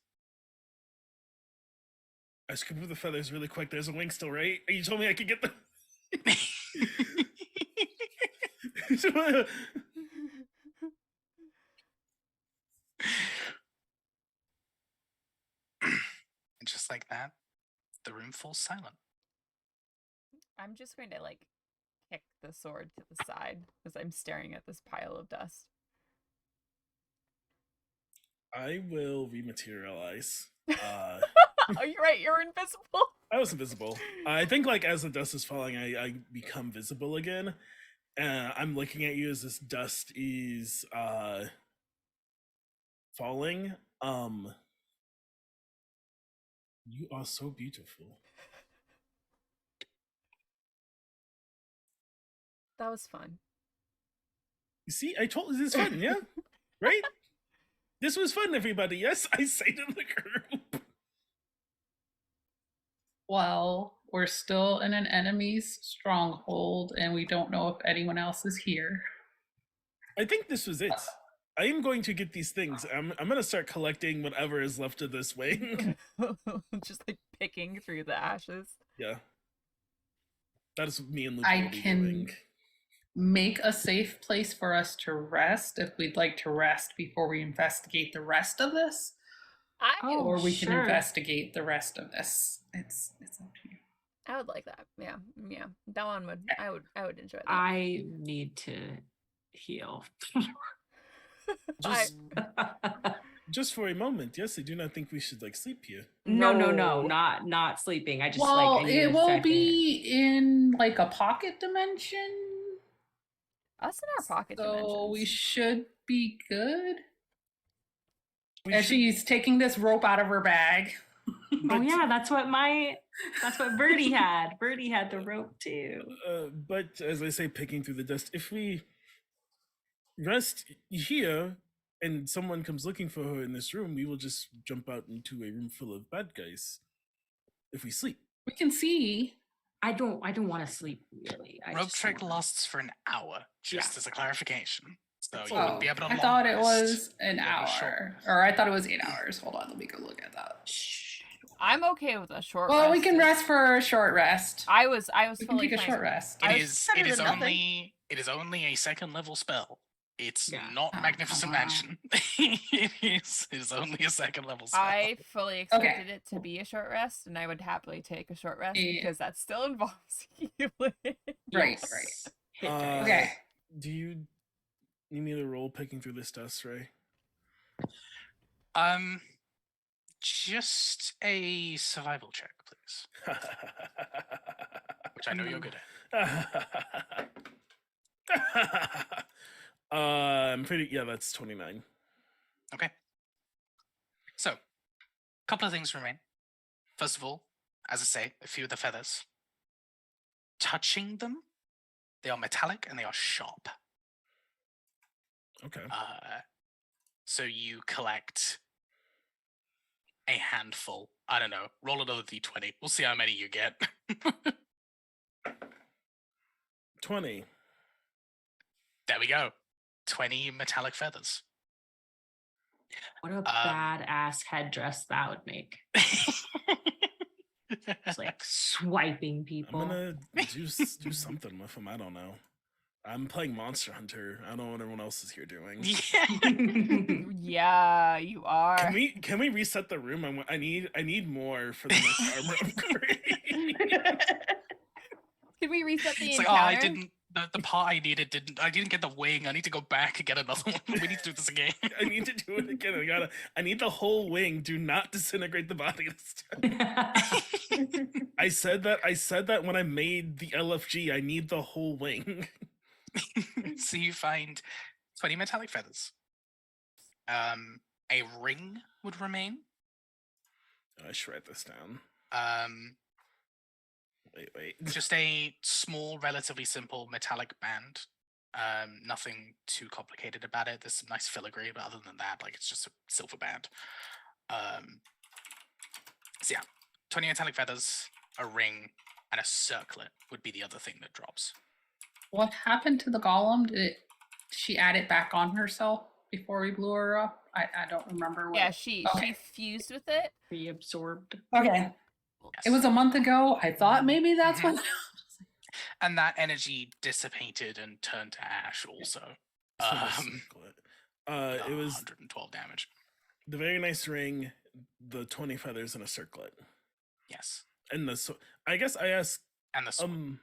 I scooped up the feathers really quick. There's a wing still, right? You told me I could get them. And just like that, the room falls silent. I'm just going to kick the sword to the side as I'm staring at this pile of dust. I will rematerialize. Oh, you're right. You're invisible. I was invisible. I think like as the dust is falling, I become visible again. I'm looking at you as this dust is falling. You are so beautiful. That was fun. You see, I told you this is fun, yeah? Right? This was fun, everybody. Yes, I say to the group. Well, we're still in an enemy's stronghold, and we don't know if anyone else is here. I think this was it. I am going to get these things. I'm gonna start collecting whatever is left of this wing. Just like picking through the ashes. Yeah. That is what me and Luke I will be can doing. make a safe place for us to rest if we'd like to rest before we investigate the rest of this, Oh, or we can sure. investigate the rest of this. It's up to you. I would like that. Yeah. That one would. I would enjoy that. I need to heal. Just for a moment, yes, I do not think we should like sleep here. No, No. not sleeping. I just Well, like I need it a will second. be in like a pocket dimension, Us in our pocket so dimensions. we should be good. We And should- she's taking this rope out of her bag. Oh but- yeah, that's what Birdie had. Birdie had the rope too. But as I say, picking through the dust, if we rest here and someone comes looking for her in this room, we will just jump out into a room full of bad guys. If we sleep. We can see. I don't want to sleep really. I Rope just trick wanna- lasts for an hour, just as a clarification. So you Oh, wouldn't be able to I long thought it rest. was an You'd have a short hour, rest. or I thought it was 8 hours. Hold on, let me go look at that. Shh. I'm okay with a short. Well, we rest. can rest for a short rest. I was We can fully take a fine. short rest. I It was is better than nothing. it is only a second level spell. It's Yeah. not Oh, Magnificent come on. Mansion. it is only a second level spell. I fully Okay. expected it to be a short rest, and I would happily take a short rest Yeah. because that still involves healing. Right, Yes. Hit dice. Okay. Do you need me to roll picking through this dust, Ray? Just a survival check, please. Which I know you're good at. I'm pretty. Yeah, that's 29. Okay. So, a couple of things remain. First of all, as I say, a few of the feathers. Touching them, they are metallic and they are sharp. Okay. So you collect a handful. I don't know. Roll another d20. We'll see how many you get. 20. There we go. 20 metallic feathers. What a badass headdress that would make. It's like swiping I'm people. gonna do something with them. I don't know. I'm playing Monster Hunter. I don't know what everyone else is here doing. Yeah. Yeah, you are. Can we reset the room? I need more for the next armor upgrade. Can we reset the It's like, encounter? oh, I didn't. The part I needed didn't. I didn't get the wing. I need to go back and get another one. We need to do this again. I need to do it again. I need the whole wing. Do not disintegrate the body this time. I said that when I made the LFG. I need the whole wing. So you find 20 metallic feathers. A ring would remain. I shred this down. Wait. Just a small, relatively simple metallic band. Nothing too complicated about it. There's some nice filigree, but other than that, like it's just a silver band. So yeah, 20 metallic feathers, a ring, and a circlet would be the other thing that drops. What happened to the golem? Did she add it back on herself before we blew her up? I don't remember. What... Yeah, she Okay. fused with it. Reabsorbed. Okay. Yes. It was a month ago. I thought maybe that's what. And that energy dissipated and turned to ash also. So the circlet. It was 112 damage. the very nice ring, the 20 feathers, and a circlet. Yes. And the I guess I asked. And the sword.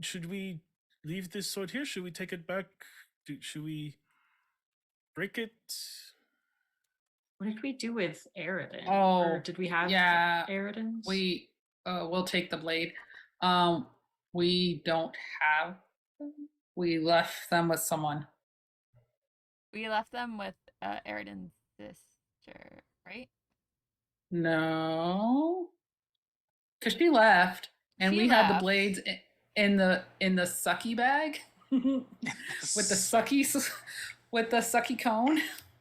Should we leave this sword here? Should we take it back? Should we? break it. What did we do with Aridin? Oh, or did we have yeah, Aridins? We'll take the blade. We don't have them. We left them with someone. We left them with Eridan's sister, right? No, because she left, and She we had the left. blades in the sucky bag with the sucky with the sucky cone.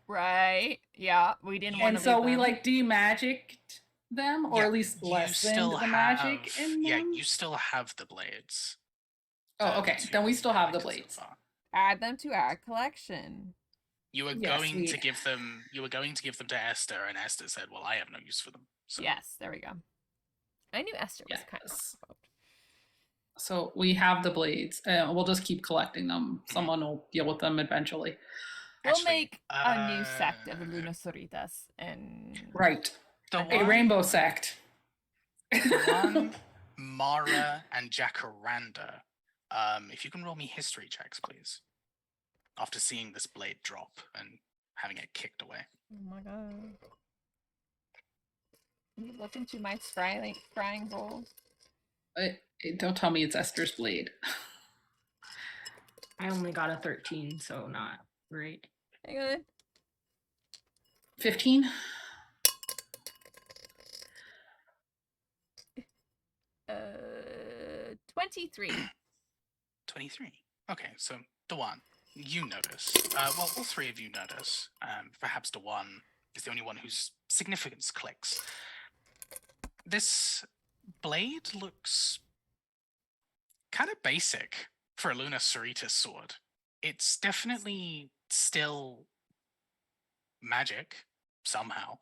Right. Yeah, we didn't want And to so leave we them. like demagicked them, or Yeah, at least you lessened still the magic have. in them. Yeah, you still have the blades. Oh, okay. Then we still have the collected so blades. far. Add them to our collection. You were Yes, going we- to give them. You were going to give them to Esther, and Esther said, "Well, I have no use for them." So Yes, there we go. I knew Esther was kind of Yes. involved. So we have the blades. We'll just keep collecting them. Mhm. Someone will deal with them eventually. We'll Actually, make a new sect of Luna Soritas and Right. the A A one, rainbow sect. the one, Mara and Jacaranda. If you can roll me history checks, please. After seeing this blade drop and having it kicked away. oh my god. You look into my scrying bowl. Don't tell me it's Esther's blade. I only got a 13, so not great. Hang on. 15? 23. 23. Okay, so Dewan, you notice. Well, all three of you notice. Perhaps Dewan is the only one whose significance clicks. This blade looks kind of basic for a Luna Sarita sword. It's definitely still magic somehow,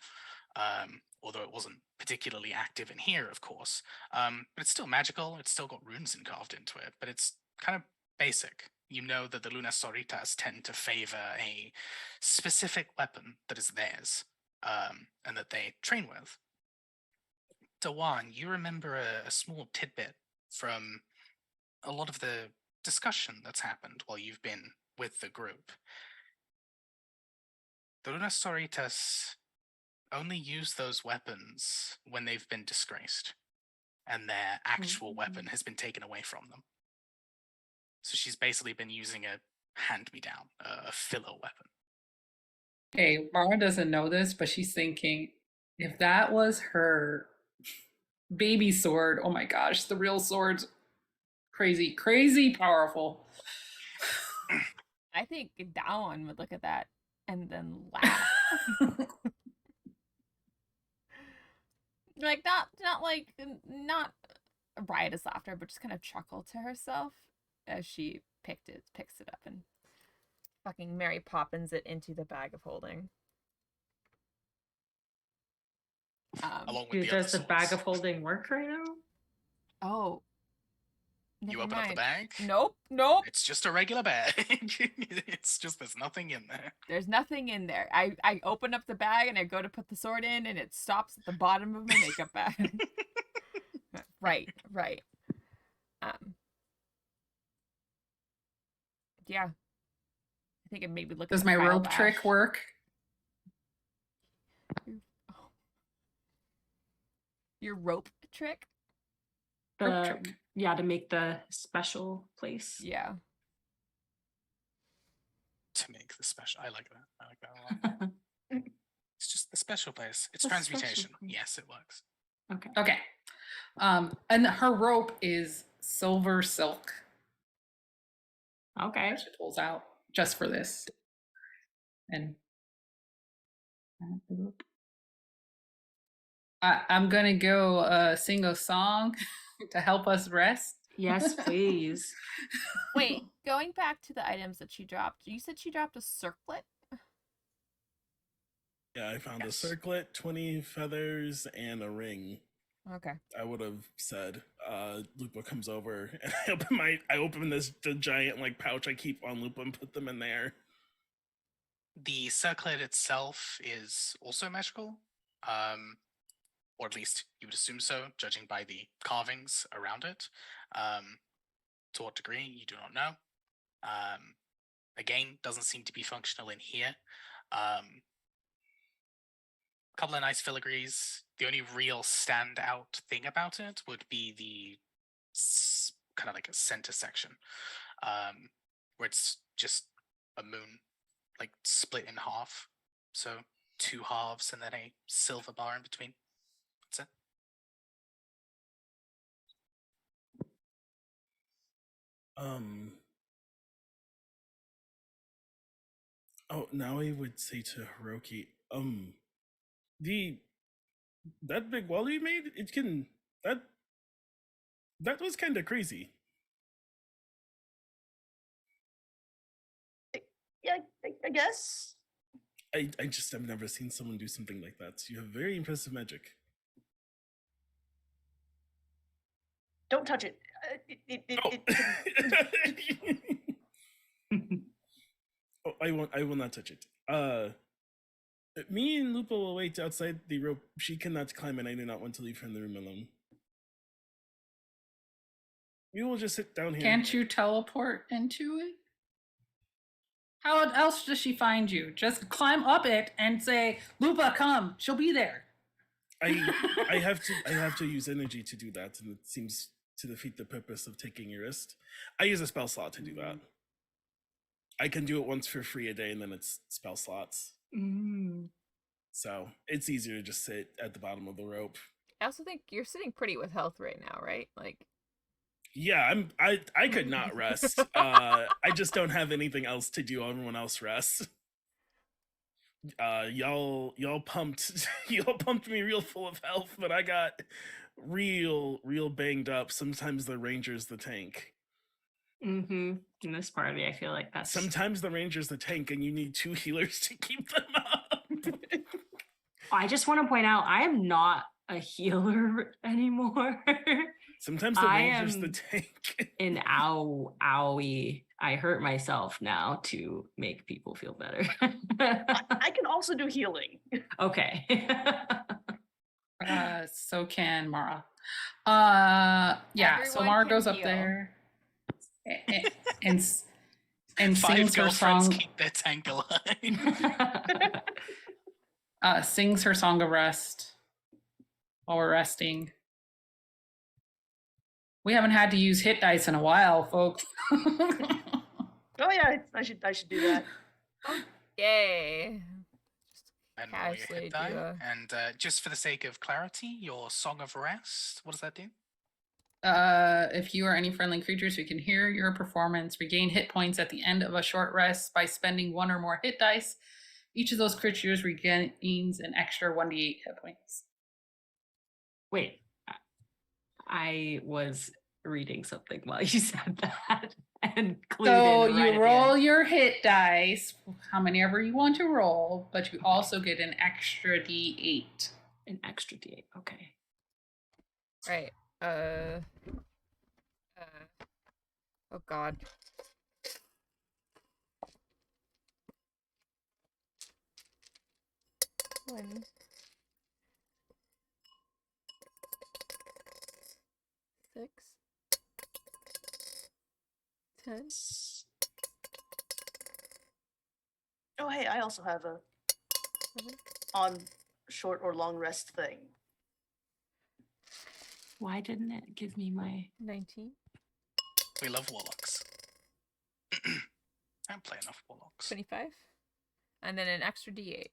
although it wasn't particularly active in here, of course. But it's still magical. It's still got runes carved into it, but it's kind of basic. You know that the Luna Soritas tend to favor a specific weapon that is theirs, and that they train with. Dewan, you remember a small tidbit from a lot of the discussion that's happened while you've been with the group. The Luna Soritas only use those weapons when they've been disgraced and their actual weapon has been taken away from them. So she's basically been using a hand-me-down, a filler weapon. Okay, Mara doesn't know this, but she's thinking, if that was her baby sword, oh my gosh, the real sword's crazy, crazy powerful. I think Dawn would look at that and then laugh. Like not riotous laughter, but just kind of chuckle to herself as she picks it up and fucking Mary Poppins it into the bag of holding. Along with the Does other the bag swords. of holding work right now? Oh. You Never open up the mind. bag. Nope. It's just a regular bag. It's just there's nothing in there. There's nothing in there. I open up the bag and I go to put the sword in and it stops at the bottom of my makeup bag. Right. Yeah. I think it maybe look. Does at my the rope calabash. trick work? Your rope trick? Rope trick. Yeah, to make the special place. Yeah. To make the special, I like that. I like that a lot. It's just the special place. It's The special transmutation. place. Yes, it works. Okay. Okay. And her rope is silver silk. Okay. That she pulls out just for this. And I'm gonna go sing a song to help us rest. Yes, please. Wait, going back to the items that she dropped, you said she dropped a circlet? Yeah, I found Yes. a circlet, 20 feathers, and a ring. Okay. I would have said. Lupa comes over and I open the giant like pouch I keep on Lupa and put them in there. The circlet itself is also magical, or at least you would assume so, judging by the carvings around it. To what degree, you do not know. again, doesn't seem to be functional in here. Couple of nice filigrees. The only real standout thing about it would be the kind of like a center section, where it's just a moon, like split in half. So 2 halves and then a silver bar in between. That's it. Oh, now I would say to Hiroki, that big wall you made, that was kind of crazy. Yeah, I guess. I've never seen someone do something like that. You have very impressive magic. Don't touch it. Oh, I will not touch it. Me and Lupa will wait outside the rope. She cannot climb, and I do not want to leave her in the room alone. We will just sit down here. Can't you teleport into it? How else does she find you? Just climb up it and say, "Lupa, come." She'll be there. I have to use energy to do that, and it seems to defeat the purpose of taking a rest. I use a spell slot to do that. I can do it once for free a day, and then it's spell slots. So it's easier to just sit at the bottom of the rope. I also think you're sitting pretty with health right now, right? Like, yeah, I could not rest. I just don't have anything else to do. Everyone else rests. Y'all pumped me real full of health, but I got real banged up. Sometimes the ranger's the tank. In this party, I feel like that's sometimes the ranger's the tank, and you need 2 healers to keep them up. I just want to point out I am not a healer anymore. Sometimes the ranger's the tank. In owie. I hurt myself now to make people feel better. I can also do healing. Okay. So can Mara. Yeah, Everyone so Mara can goes up heal. there and 5 sings her girlfriends song. keep their tank alive. Sings her song of rest while we're resting. We haven't had to use hit dice in a while, folks. Oh yeah, I should do that. yay. And roll your Casually hit die. do a- And just for the sake of clarity, your song of rest, what does that do? If you or any friendly creatures who can hear your performance regain hit points at the end of a short rest by spending 1 or more hit dice, each of those creatures regains an extra 1d8 hit points. Wait, I was reading something while you said that and So you roll your hit dice, how many ever you want to roll, but you also get an extra d8. An extra d8. Okay. Right. Oh God. One. 6. 10. Oh hey, I also have a on short or long rest thing. Why didn't it give me my 19. We love warlocks. I don't play enough warlocks. 25. And then an extra d8.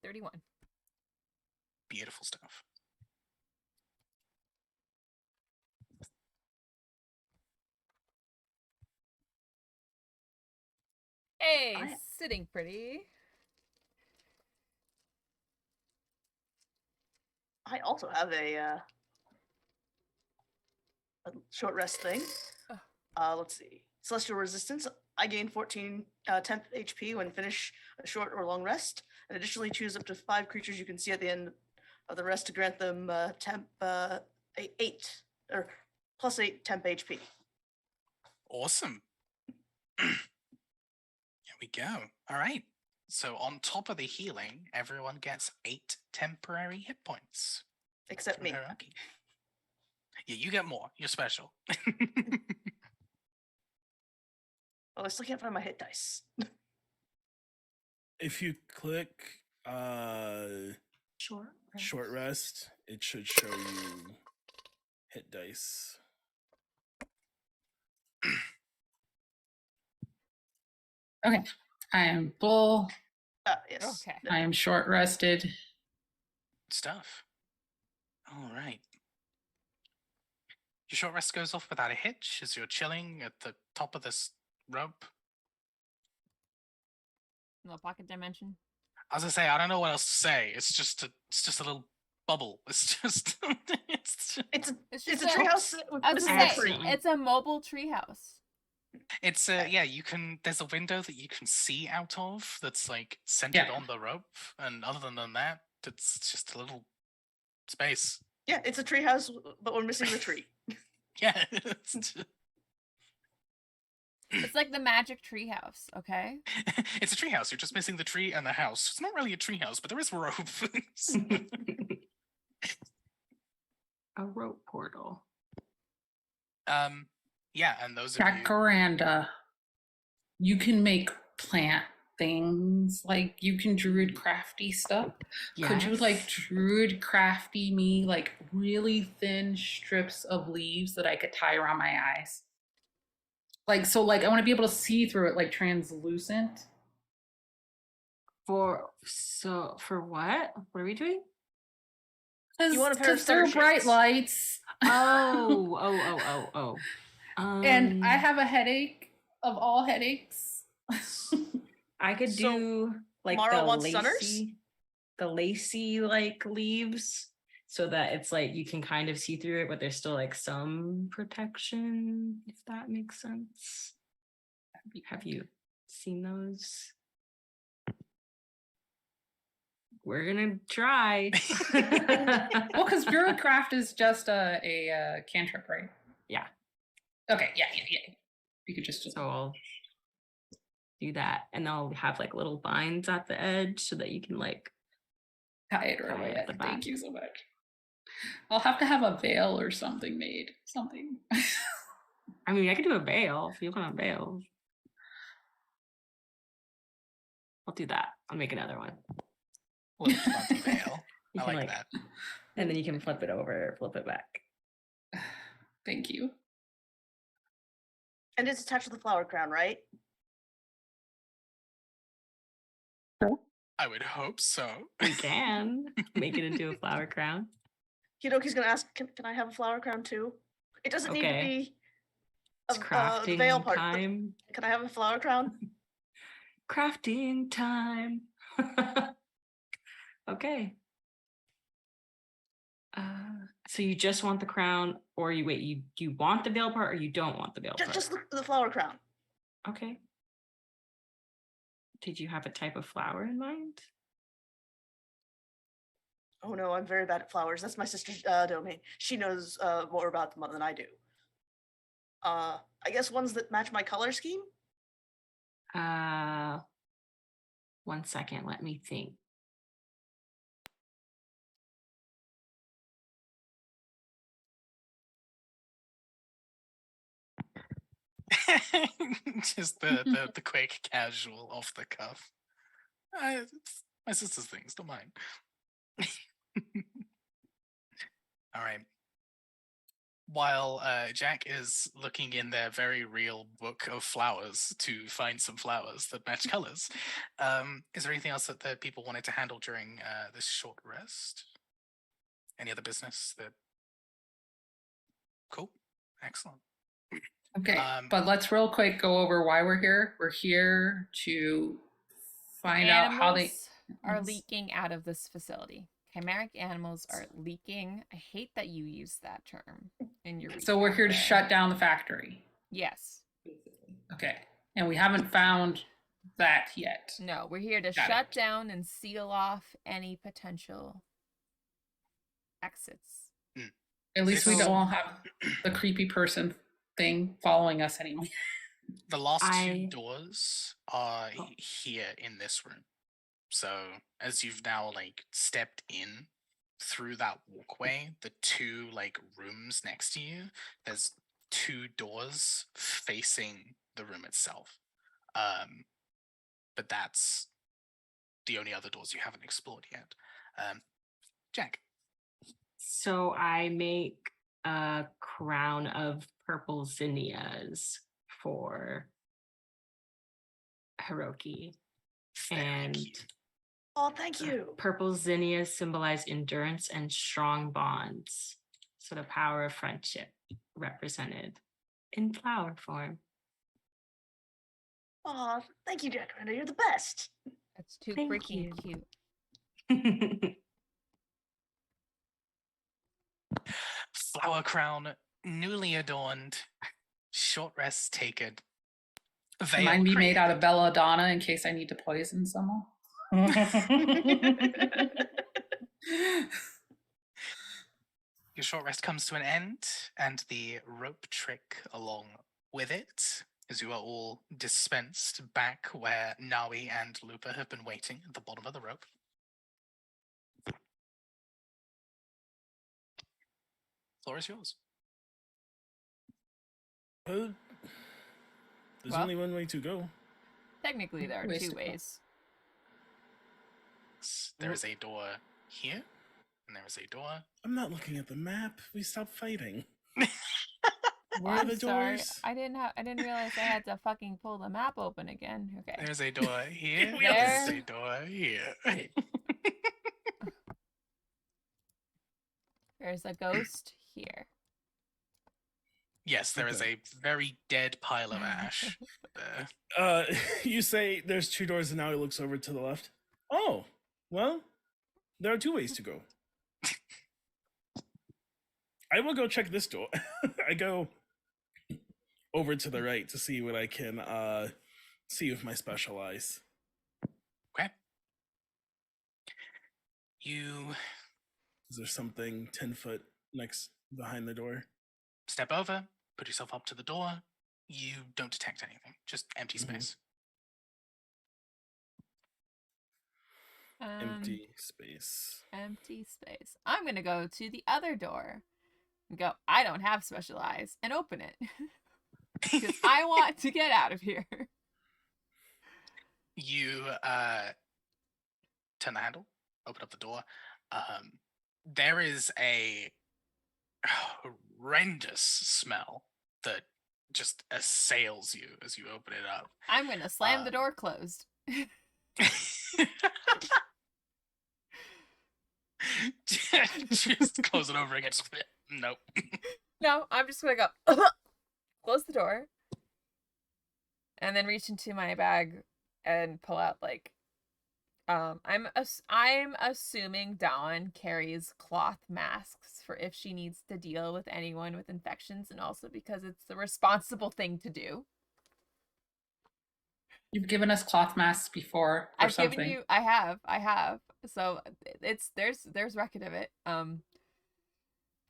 31. Beautiful stuff. Hey, sitting pretty. I also have a short rest thing. Let's see. Celestial Resistance. I gain 14 temp HP when finish a short or long rest. And additionally, choose up to 5 creatures you can see at the end of the rest to grant them temp 8 or plus 8 temp HP. Awesome. Here we go. All right. So on top of the healing, everyone gets 8 temporary hit points. Except me. Hierarchy. Yeah, you get more. You're special. Oh, I still can't find my hit dice. If you click Short. short rest, it should show you hit dice. Okay. I am full. Yes. Okay. I am short rested. Stuff. All right. Your short rest goes off without a hitch as you're chilling at the top of this rope. In the pocket dimension. As I say, I don't know what else to say. It's just a little bubble. It's just It's It's a just treehouse with I was missing gonna a say tree. Excellent. it's a mobile treehouse. It's yeah, you can there's a window that you can see out of that's like centered Yeah. on the rope, and other than that, it's just a little space. Yeah, it's a treehouse, but we're missing the tree. Yeah. It's just- It's like the magic treehouse. Okay. it's a treehouse. You're just missing the tree and the house. It's not really a treehouse, but there is rope. A rope portal. Yeah, and those of you Jacaranda. You can make plant things. Like you can druid crafty stuff. Could you like druid crafty me like really thin strips of leaves that I could tie around my eyes? Like so like I want to be able to see through it like translucent. For what? What are we doing? You want a pair of Because they're starter bright shades? lights. Oh. And I have a headache of all headaches. I could So, do like Mara the wants lacy, like leaves, so that it's like you can kind of see through it, but there's still like some protection, if that makes sense. Have you seen those? We're gonna try. Well, because Druidcraft is just a cantrip, right? Yeah. Okay, yeah. You could just So I'll do that, and I'll have like little vines at the edge so that you can like tie it tie right it at the away. back. Thank you so much. I'll have to have a veil or something made. Something. I mean, I could do a veil if you want a veil. I'll do that. I'll make another one. little fluffy veil. You I can, like that. And then you can flip it over, flip it back. Thank you. And it's attached to the flower crown, right? I would hope so. We can make it into a flower crown. Hidoki's gonna ask, can I have a flower crown too? It doesn't need to Okay. be It's the crafting veil part. But time. can I have a flower crown? Crafting time. Okay. So you just want the crown, or you want the veil part, or you don't want the veil part? Just the flower crown. Okay. Did you have a type of flower in mind? Oh no, I'm very bad at flowers. That's my sister's domain. She knows more about them than I do. I guess ones that match my color scheme. 1 second, let me think. Just the quick casual off the cuff. It's my sister's things, don't mind. All right. While Jack is looking in their very real book of flowers to find some flowers that match colors, is there anything else that the people wanted to handle during this short rest? Any other business that? Cool, excellent. Okay, but let's real quick go over why we're here. We're here to find out how they are Yes. leaking out of this facility. Chimeric animals are leaking. I hate that you use that term in your. So we're recap here to there. shut down the factory. Yes. Okay, and we haven't found that yet. No, we're here to Got shut it. down and seal off any potential exits. At least we This- don't have the creepy person thing following us anymore. The last two I- doors are Oh. here in this room. So as you've now like stepped in, through that walkway, the two like rooms next to you, there's two doors facing the room itself. But that's the only other doors you haven't explored yet. Jack. So I make a crown of purple zinnias for Hiroki. Very And cute. Oh, thank you. purple zinnias symbolize endurance and strong bonds. So the power of friendship represented in flower form. Oh, thank you, Jack Randa. You're the best. That's too Thank freaking you. cute. Flower crown, newly adorned, short rest taken. Can mine be made out of belladonna in case I need to poison someone? Your short rest comes to an end, and the rope trick along with it, as you are all dispensed back where Nawi and Lupa have been waiting at the bottom of the rope. Floor is yours. There's Well- only one way to go. Technically, there are Ways two to go. ways. There is a door here, and there is a door. I'm not looking at the map. We stopped fighting. Oh, Where are I'm the sorry. doors? I didn't realize I had to fucking pull the map open again. Okay. There's a door here. We There's There. a door here. There's a ghost here. Yes, there is Okay. a very dead pile of ash there. You say there's two doors, and now he looks over to the left. Oh, well, there are two ways to go. I will go check this door. I go over to the right to see what I can see with my special eyes. Okay. You Is there something 10 foot next behind the door? step over, put yourself up to the door. You don't detect anything, just empty Mhm. space. Empty space. Empty space. I'm gonna go to the other door and go, I don't have special eyes, and open it. Because I want to get out of here. You turn the handle, open up the door. There is a horrendous smell that just assails you as you open it up. I'm gonna slam the door closed. Just close it over again. Nope. No, I'm just gonna go close the door, and then reach into my bag and pull out like I'm assuming Dawn carries cloth masks for if she needs to deal with anyone with infections, and also because it's the responsible thing to do. You've given us cloth masks before or I've something. given you. I have. So there's record of it.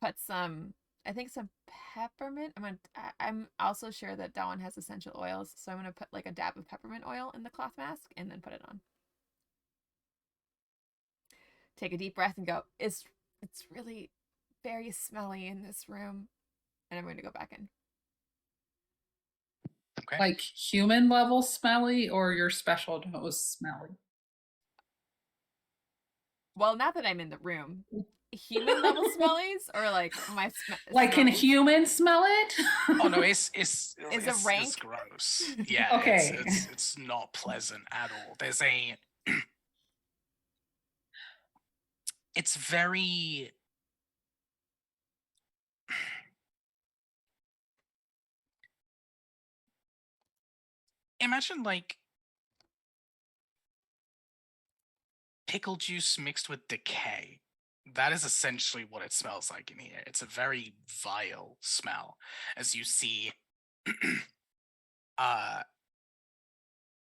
Put some. I think some peppermint. I'm also sure that Dawn has essential oils, so I'm gonna put like a dab of peppermint oil in the cloth mask and then put it on. Take a deep breath and go. It's really very smelly in this room, and I'm going to go back in. Okay. Like human level smelly or your special nose smelly? Well, not that I'm in the room. Human level smellies or like my Like can smellies? humans smell it? Oh no, it's rank? gross. Yeah, Okay. it's not pleasant at all. There's a it's very imagine like pickle juice mixed with decay. That is essentially what it smells like in here. It's a very vile smell as you see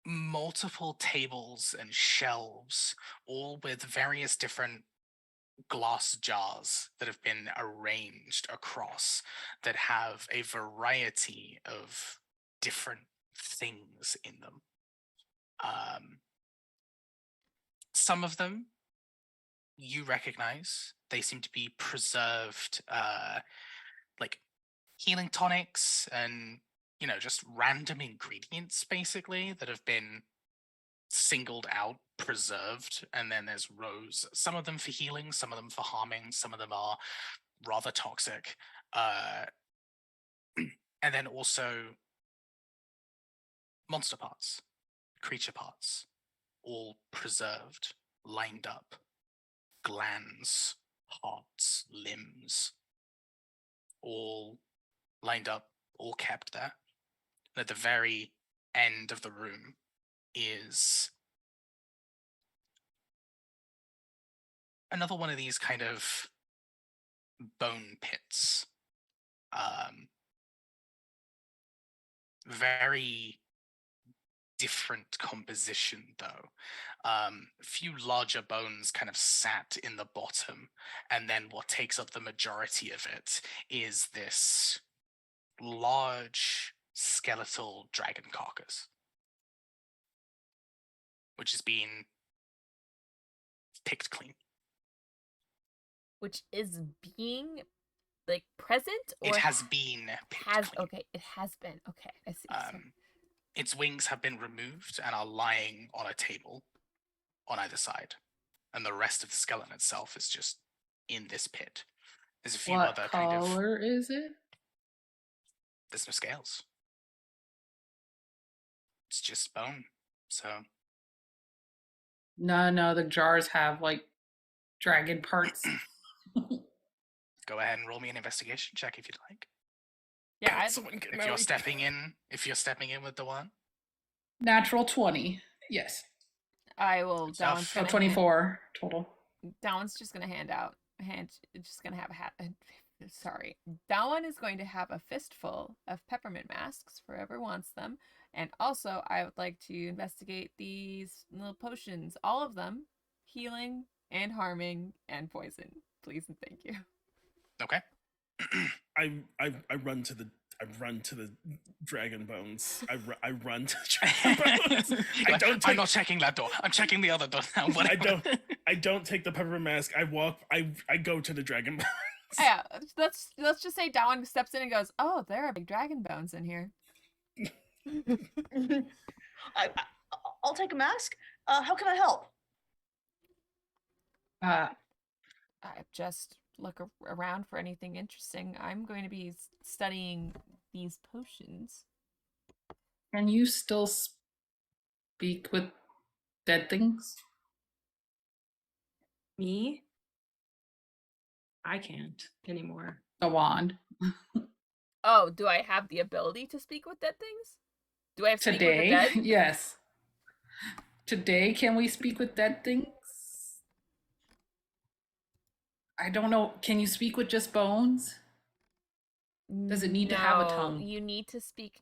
multiple tables and shelves, all with various different glass jars that have been arranged across that have a variety of different things in them. Some of them you recognize. they seem to be preserved, like healing tonics and just random ingredients basically that have been singled out, preserved, and then there's rows. Some of them for healing, some of them for harming, some of them are rather toxic, and then also monster parts, creature parts, all preserved, lined up, glands, hearts, limbs, all lined up, all kept there. And at the very end of the room is another one of these kind of bone pits. Very different composition, though. A few larger bones kind of sat in the bottom, and then what takes up the majority of it is this large skeletal dragon carcass, which has been picked clean. Which is being like present, or It has been picked clean. Okay, it has been. Okay, I see. Sorry. Its wings have been removed and are lying on a table on either side, and the rest of the skeleton itself is just in this pit. There's a few What other kind of. color is it? There's no scales. It's just bone. So No, the jars have like dragon parts. go ahead and roll me an investigation check if you'd like. Yeah, God, someone get If you're Maui. stepping in with the one. Natural 20. Yes. I will. Good That one's stuff. So gonna 24 total. That one's just gonna just gonna have a hat. Sorry. That one is going to have a fistful of peppermint masks for whoever wants them. And also, I would like to investigate these little potions, all of them, healing and harming and poison. Please and thank you. Okay. I run to the dragon bones. I run to the dragon bones. I'm not checking that door. I'm checking the other door now. I don't take the peppermint mask. I go to the dragon bones. Yeah, let's just say Dawan steps in and goes, "Oh, there are big dragon bones in here." I'll take a mask. How can I help? I just look around for anything interesting. I'm going to be studying these potions. Can you still speak with dead things? Me? I can't anymore. The wand. Oh, do I have the ability to speak with dead things? Do I have to speak with the Today? dead? Yes. Today, can we speak with dead things? I don't know. Can you speak with just bones? Does it need to have a tongue? You need to speak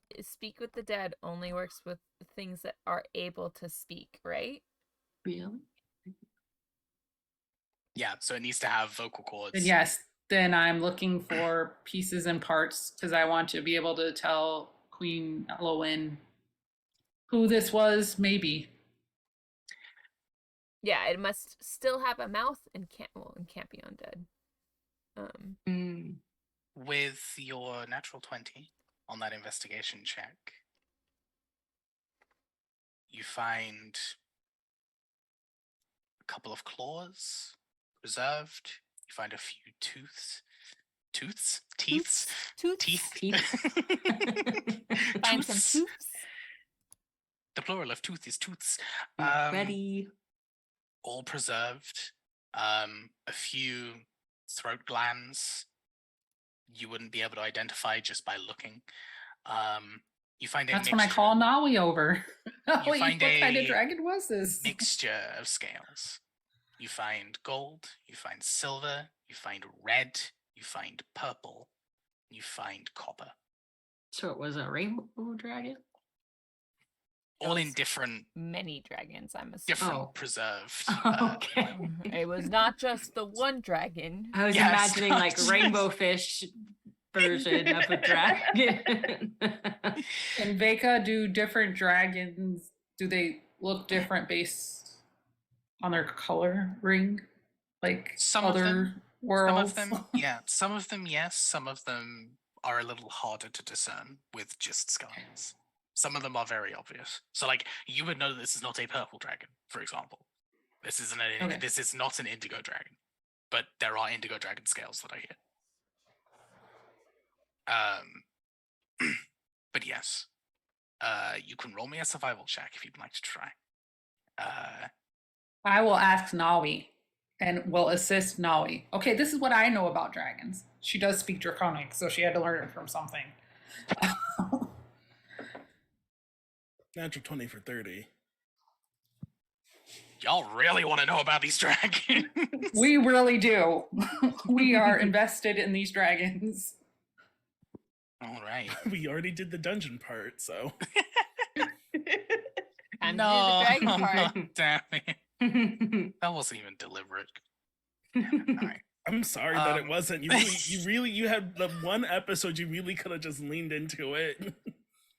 with the dead only works with things that are able to speak, right? Really? Yeah, so it needs to have vocal cords. Then yes, then I'm looking for pieces and parts because I want to be able to tell Queen Lowen who this was, maybe. Yeah, it must still have a mouth and can't be undead. With your natural 20 on that investigation check, you find a couple of claws preserved. You find a few teeth. Find some tooths. The plural of tooth is tooths. Ready. All preserved. A few throat glands you wouldn't be able to identify just by looking. You find That's when I call Nawi over. Nawi, what kind of dragon was this? Mixture of scales. You find gold, you find silver, you find red, you find purple, you find copper. So it was a rainbow dragon? All in different... Many dragons, I'm assuming. Different preserved. Okay. It was not just the one dragon. I was imagining like rainbow fish version of a dragon. And Veka, do different dragons, do they look different based on their color ring? Like Some other... of them worlds. Some of them, yes. Some of them are a little harder to discern with just skies. Some of them are very obvious. So, like, you would know that this is not a purple dragon, for example. This isn't Okay. This is not an indigo dragon, but there are indigo dragon scales that are here. But yes, you can roll me a survival check if you'd like to try. I will ask Nawi and will assist Nawi. Okay, this is what I know about dragons. She does speak Draconic, so she had to learn it from something. Natural 20 for 30. Y'all really want to know about these dragons? We really do. We are invested in these dragons. All right. We already did the dungeon part, so. Time to do the dragon part. Damn it. That wasn't even deliberate. All right. I'm sorry that it wasn't. You had the one episode you really could have just leaned into it.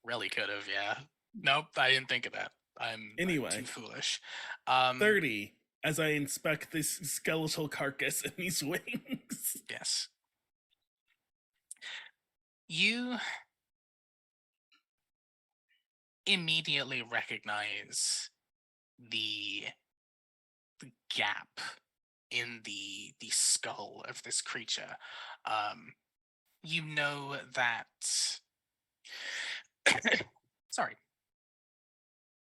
Really could have, yeah. Nope, I didn't think of that. I'm too foolish. 30 as I inspect this skeletal carcass and these wings. Yes. You immediately recognize the gap in the skull of this creature. You know that sorry.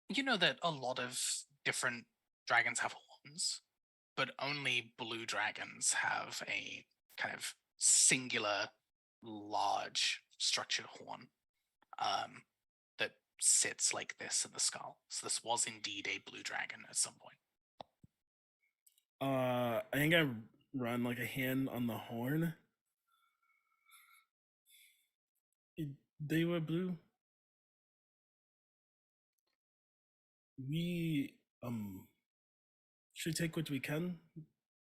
You know that a lot of different dragons have horns, but only blue dragons have a kind of singular, large structured horn that sits like this in the skull. So this was indeed a blue dragon at some point. I think I run like a hand on the horn. They were blue. We should take what we can.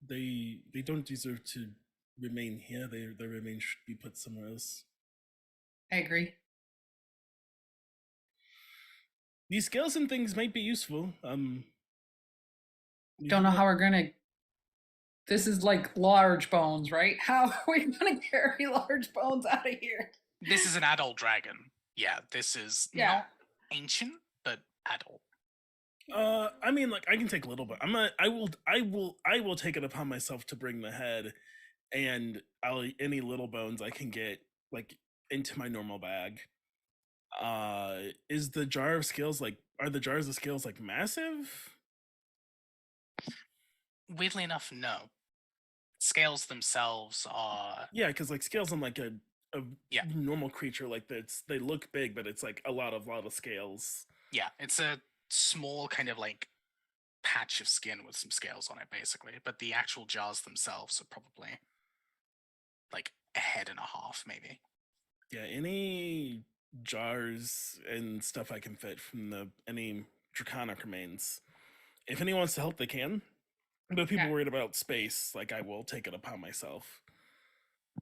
They don't deserve to remain here. Their remains should be put somewhere else. I agree. These scales and things might be useful. Don't know how we're gonna. This is like large bones, right? How are we gonna carry large bones out of here? This is an adult dragon. Yeah, this is not ancient, but adult. I mean, like I can take a little bit. I will take it upon myself to bring the head, and any little bones I can get like into my normal bag. Is the jar of scales are the jars of scales like massive? Weirdly enough, no. Scales themselves are because like scales on like a normal creature like this, they look big, but it's like a lot of scales. Yeah, it's a small kind of like patch of skin with some scales on it, basically. But the actual jars themselves are probably like a head and a half, maybe. Yeah, any jars and stuff I can fit from any draconic remains. If anyone wants to help, they can. But people worried about space, like I will take it upon myself.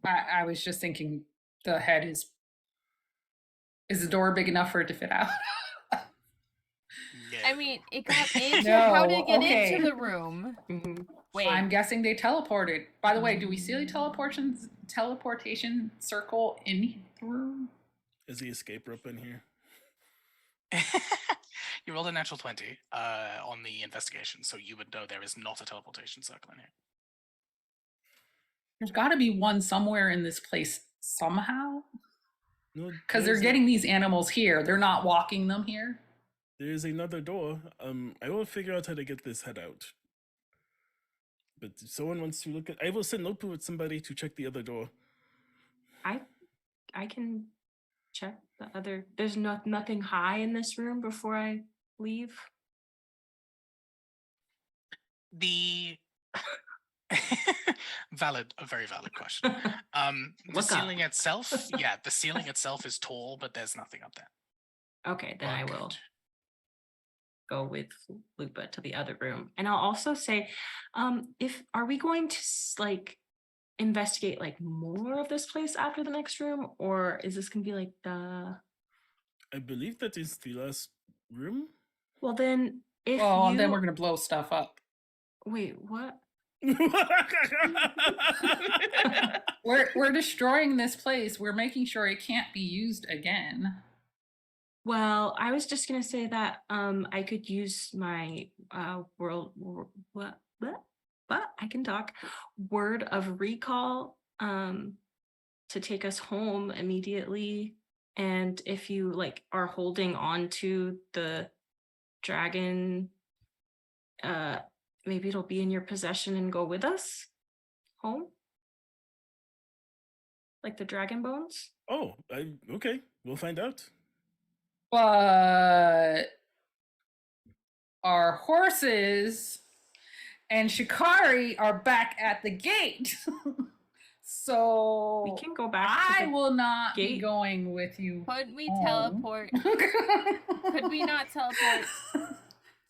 I was just thinking the head is the door big enough for it to fit out? I mean, it got into how to get into the room. Mm-hmm. Wait, I'm guessing they teleported. By the way, do we see a teleportation circle in the room? Is the escape rope in here? You rolled a natural 20 on the investigation, so you would know there is not a teleportation circle in here. There's got to be one somewhere in this place somehow. No, because they're getting these animals here. They're not walking them here. There is another door. I will figure out how to get this head out. But if someone wants to look at, I will send Lopu with somebody to check the other door. I can check the other. There's nothing high in this room before I leave. The a very valid question. The ceiling itself, the ceiling itself is tall, but there's nothing up there. Okay, then I will go with Lupa to the other room. And I'll also say, are we going to investigate more of this place after the next room, or is this gonna be I believe that is the last room. Well then, then we're gonna blow stuff up. Wait, what? We're destroying this place. We're making sure it can't be used again. Well, I was just gonna say that I could use my what I can talk word of recall to take us home immediately. And if you like are holding on to the dragon, maybe it'll be in your possession and go with us home. Like the dragon bones. Oh, okay. We'll find out. But our horses and Shikari are back at the gate. So We can go back. I to the will not be gate. going with you. Couldn't we home. teleport? Could we not teleport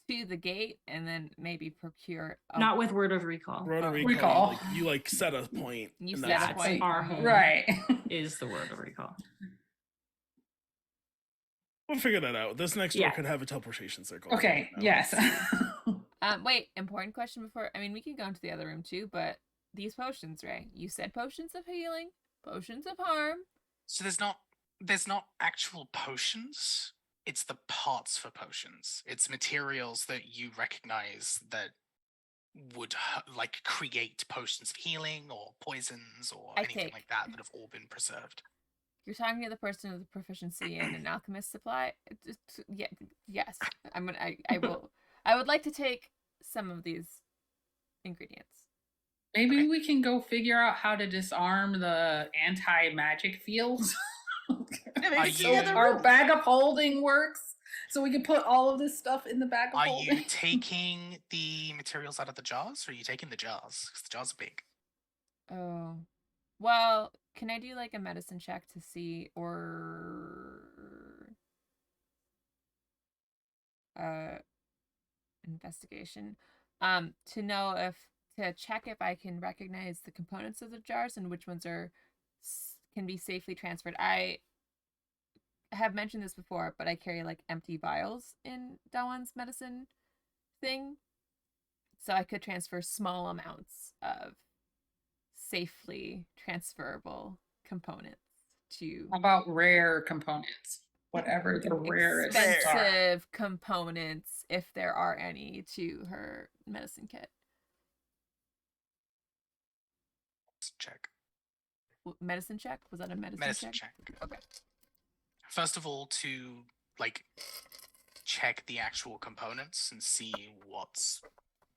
to the gate and then maybe procure? Not with word of recall. Word of Recall. recall. You like set a point. You and set that's a it. That's point. our home. Right. Is the word of recall. We'll figure that out. This next door Yeah. could have a teleportation circle. Okay, No. yes. Wait, important question before. I mean, we can go into the other room too, but these potions, Ray. You said potions of healing, potions of harm. So there's not actual potions. It's the parts for potions. It's materials that you recognize that would like create potions of healing or poisons or I anything take. like that that have all been preserved. You're talking to the person with the proficiency in an alchemist supply. Yeah, yes. I would like to take some of these ingredients. Maybe Okay. we can go figure out how to disarm the anti-magic fields. Yeah, maybe Are it's you- in the other Our room. bag of holding works, so we can put all of this stuff in the bag of Are holding. you taking the materials out of the jars, or are you taking the jars? Because the jars are big. Oh, well, can I do like a medicine check to see or investigation to know if to check if I can recognize the components of the jars and which ones are can be safely transferred. I have mentioned this before, but I carry like empty vials in Dawan's medicine thing, so I could transfer small amounts of safely transferable components to How about rare components? Whatever the rarest are. expensive components, if there are any, to her medicine kit. Let's check. Medicine check? Was that a Medicine check. Okay. First of all, to like check the actual components and see what's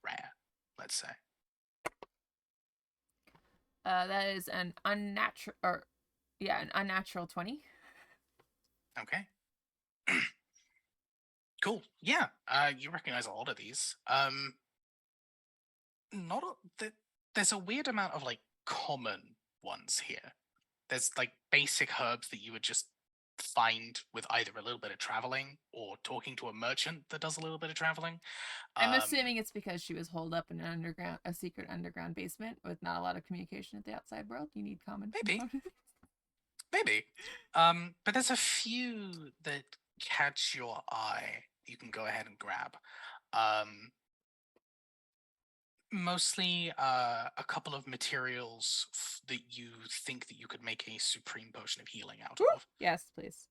rare. Let's say. That is an unnatural, an unnatural 20. Okay. Cool. Yeah. You recognize a lot of these. Not there's a weird amount of like common ones here. There's like basic herbs that you would just find with either a little bit of traveling or talking to a merchant that does a little bit of traveling. I'm assuming it's because she was holed up in a secret underground basement with not a lot of communication with the outside world. You need common. Maybe. components. Maybe. But there's a few that catch your eye. You can go ahead and grab. Mostly a couple of materials that you think that you could make a supreme potion of healing out of. Yes, please.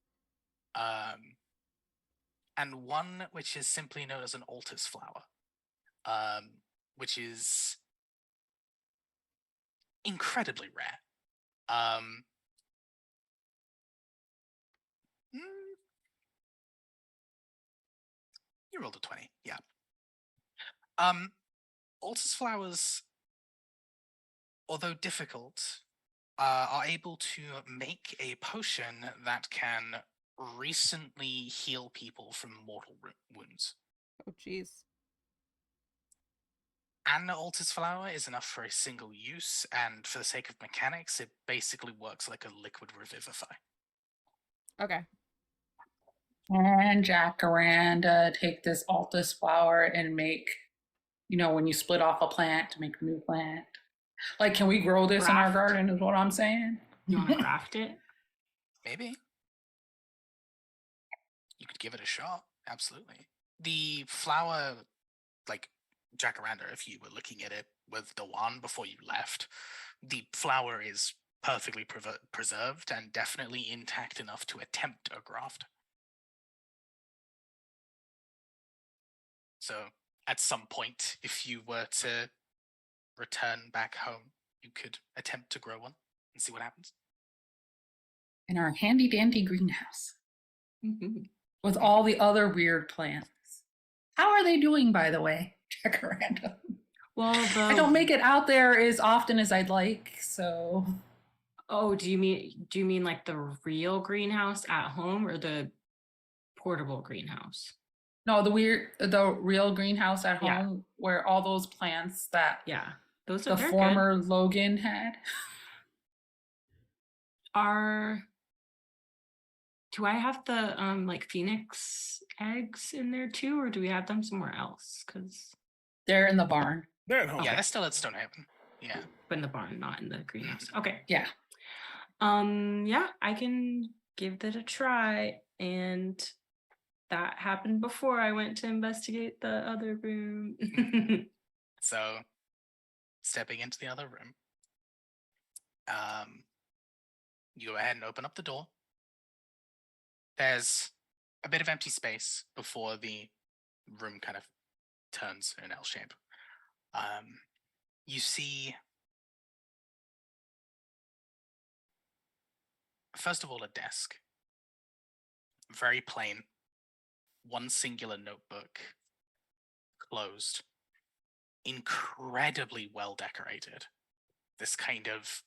And one which is simply known as an altus flower, which is incredibly rare. You rolled a 20, yeah. Altus flowers, although difficult, are able to make a potion that can recently heal people from mortal wounds. Oh, jeez. An altus flower is enough for a single use, and for the sake of mechanics, it basically works like a liquid revivify. Okay. And Jacaranda take this altus flower and make, when you split off a plant to make a new plant. Like, can we grow this in our Craft. garden is what I'm saying? You want to craft it? Maybe. You could give it a shot, absolutely. The flower, like Jacaranda, if you were looking at it, with Dewan before you left, the flower is perfectly preserved and definitely intact enough to attempt a graft. So at some point, if you were to return back home, you could attempt to grow one and see what happens. In our handy dandy greenhouse Mhm. with all the other weird plants. How are they doing, by the way? Check random. Well, I don't make it out there as often as I'd like, so Oh, do you mean like the real greenhouse at home or the portable greenhouse? no, the real greenhouse at Yeah. home where all those plants that Yeah, those the are they're good. former Logan had. Do I have the like phoenix eggs in there too, or do we have them somewhere else? Because They're in the barn. They're at home. Yeah, that's still at Stonehaven. Yeah. but in the barn, not in the greenhouse. Okay. Yeah. Yeah, I can give that a try. And that happened before I went to investigate the other room. So, stepping into the other room, you go ahead and open up the door. There's a bit of empty space before the room kind of turns in an L shape. You see, first of all, a desk. Very plain. One singular notebook. Closed. Incredibly well decorated. This kind of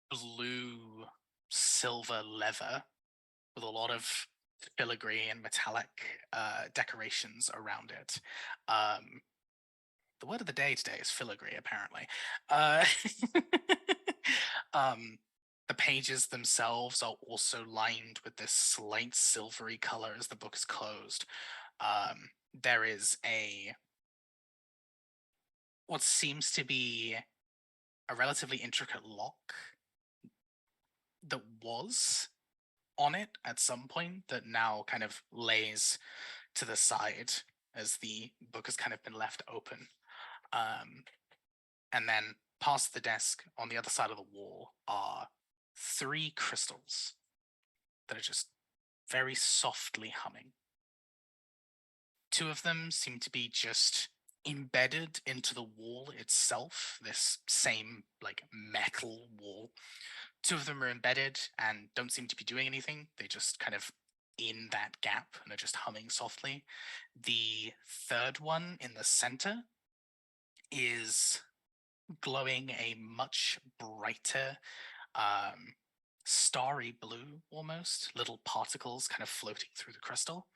blue silver leather with a lot of filigree and metallic decorations around it. The word of the day today is filigree, apparently. The pages themselves are also lined with this slight silvery color as the book is closed. There is what seems to be a relatively intricate lock that was on it at some point that now kind of lays to the side as the book has kind of been left open. And then past the desk on the other side of the wall are 3 crystals that are just very softly humming. 2 of them seem to be just embedded into the wall itself, this same like metal wall. 2 of them are embedded and don't seem to be doing anything. They just kind of in that gap and are just humming softly. The third one in the center is glowing a much brighter, starry blue almost, little particles kind of floating through the crystal,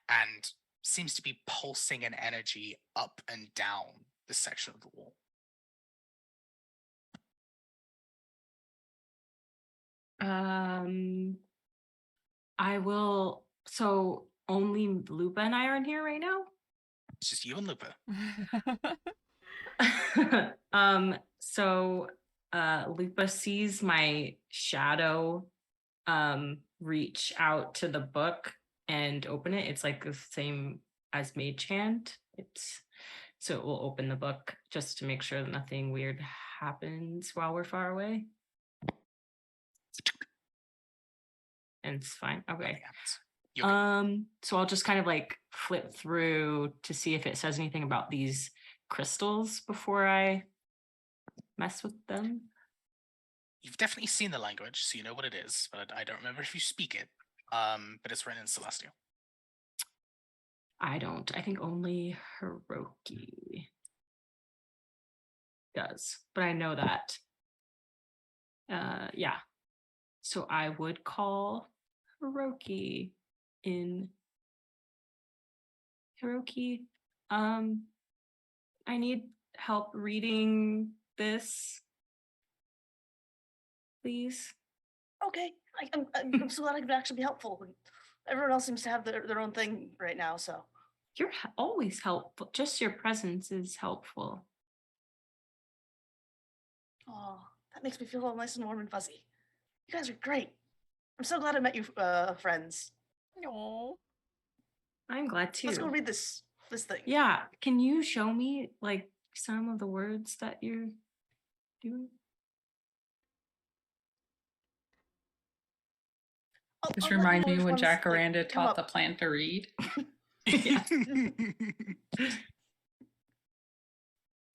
and seems to be pulsing an energy up and down this section of the wall. I will. So only Lupa and I are in here right now. It's just you and Lupa. So Lupa sees my shadow reach out to the book and open it. It's like the same as Mage Hand. So it will open the book just to make sure that nothing weird happens while we're far away. And it's fine. Okay. Nothing happens. You're good. So I'll just kind of like flip through to see if it says anything about these crystals before I mess with them. You've definitely seen the language, so you know what it is, but I don't remember if you speak it. But it's written in Celestial. I don't. I think only Hiroki does, but I know that. Yeah. So I would call Hiroki in. Hiroki, I need help reading this, please. Okay, I'm so glad I could actually be helpful. Everyone else seems to have their own thing right now, so. You're always helpful. Just your presence is helpful. Oh, that makes me feel all nice and warm and fuzzy. You guys are great. I'm so glad I met you, friends. No. I'm glad too. Let's go read this thing. Yeah, can you show me like some of the words that you're doing? This I'll let reminds know me which when ones, like, Jacaranda come taught the up. plant to read. Yeah.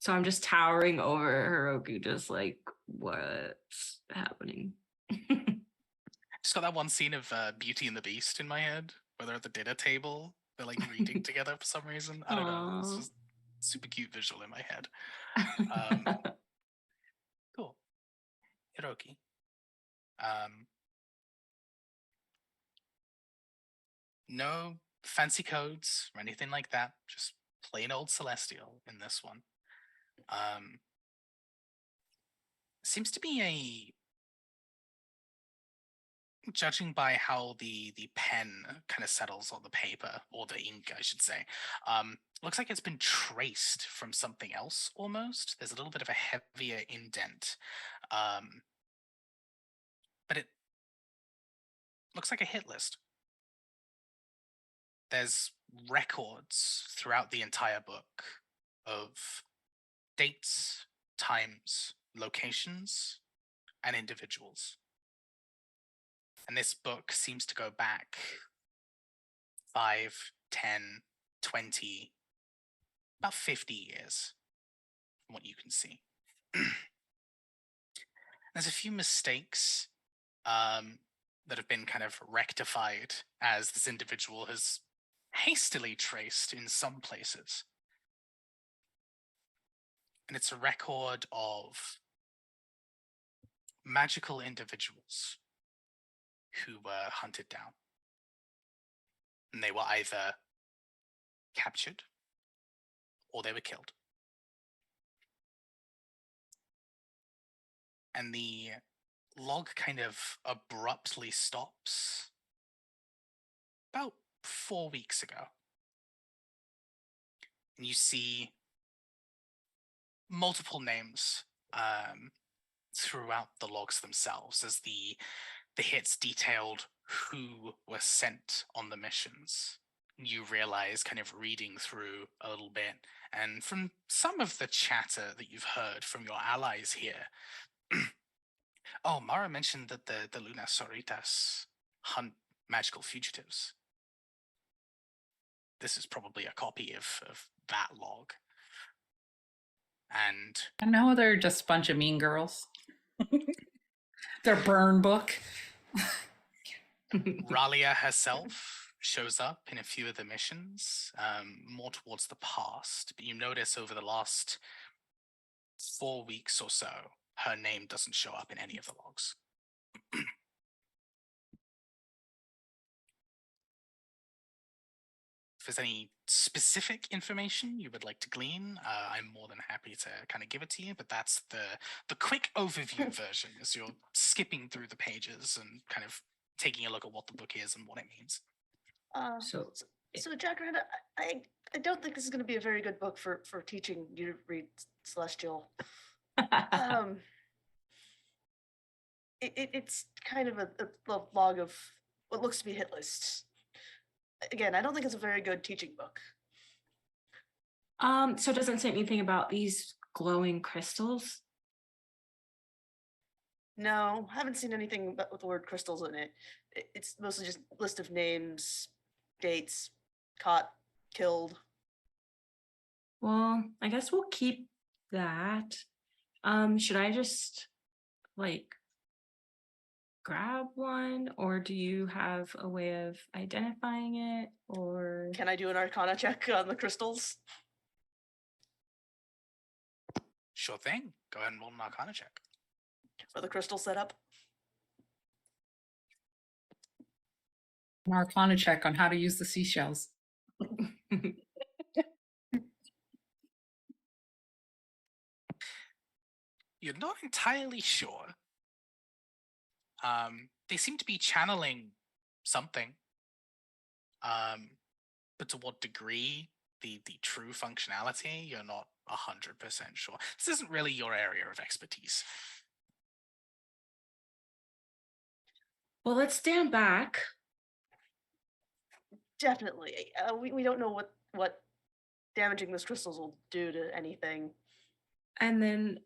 So I'm just towering over Heroku, just like, what's happening? Just got that one scene of Beauty and the Beast in my head, where they're at the dinner table, they're like reading together for some reason. I don't know. It's Aw. just super cute visual in my head. Cool. Hiroki. No fancy codes or anything like that. Just plain old Celestial in this one. Seems to be judging by how the pen kind of settles on the paper, or the ink, I should say, looks like it's been traced from something else almost. There's a little bit of a heavier indent, but it looks like a hit list. There's records throughout the entire book of dates, times, locations, and individuals. And this book seems to go back 5, 10, 20, about 50 years, from what you can see. There's a few mistakes that have been kind of rectified as this individual has hastily traced in some places. And it's a record of magical individuals who were hunted down. And they were either captured or they were killed. And the log kind of abruptly stops about 4 weeks ago. And you see multiple names throughout the logs themselves as the hits detailed who were sent on the missions. You realize, kind of reading through a little bit, and from some of the chatter that you've heard from your allies here, oh, Mara mentioned that the Lunas Soritas hunt magical fugitives. This is probably a copy of that log. And I know they're just a bunch of mean girls. Their burn book. Ralia herself shows up in a few of the missions, more towards the past. But you notice over the last 4 weeks or so, her name doesn't show up in any of the logs. If there's any specific information you would like to glean, I'm more than happy to kind of give it to you, but that's the quick overview version as you're skipping through the pages and kind of taking a look at what the book is and what it means. So So Jacaranda, I don't think this is going to be a very good book for teaching you to read Celestial. It's kind of a log of what looks to be a hit list. Again, I don't think it's a very good teaching book. So it doesn't say anything about these glowing crystals? No, haven't seen anything but with the word crystals in it. It's mostly just list of names, dates, caught, killed. Well, I guess we'll keep that. Should I just like grab one, or do you have a way of identifying it, or Can I do an Arcana check on the crystals? Sure thing. Go ahead and roll an Arcana check. For the crystal setup? An Arcana check on how to use the seashells. You're not entirely sure. They seem to be channeling something. But to what degree, the true functionality, you're not 100% sure. This isn't really your area of expertise. well, let's stand back. Definitely. We don't know what damaging those crystals will do to anything. And then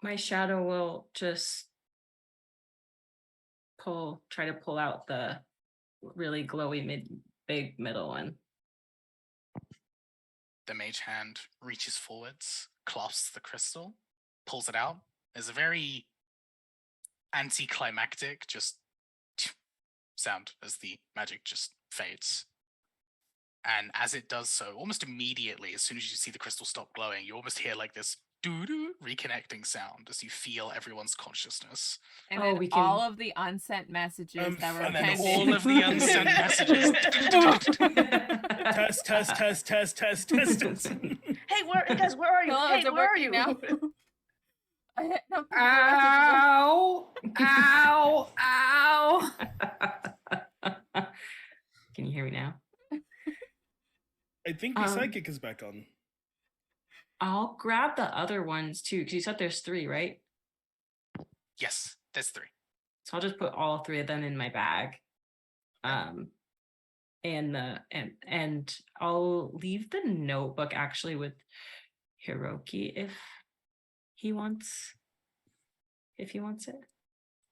my shadow will just try to pull out the really glowy big middle one. The mage hand reaches forwards, clasps the crystal, pulls it out. There's a very anticlimactic just sound as the magic just fades. And as it does so, almost immediately, as soon as you see the crystal stop glowing, you almost hear like this doo-doo reconnecting sound as you feel everyone's consciousness. And Oh, then we can- all of the unsent messages that were And then pending. all of the unsent messages. Test, test, test, test, test, test, test. Hey, guys, where are you? Hello, Hey, is it where are working you? now? I don't think the messages are- Ow! Ow! Ow! Can you hear me now? I think the psychic is back on. I'll grab the other ones too, because you said there's 3, right? Yes, there's 3. So I'll just put all 3 of them in my bag. And I'll leave the notebook actually with Hiroki if he wants it.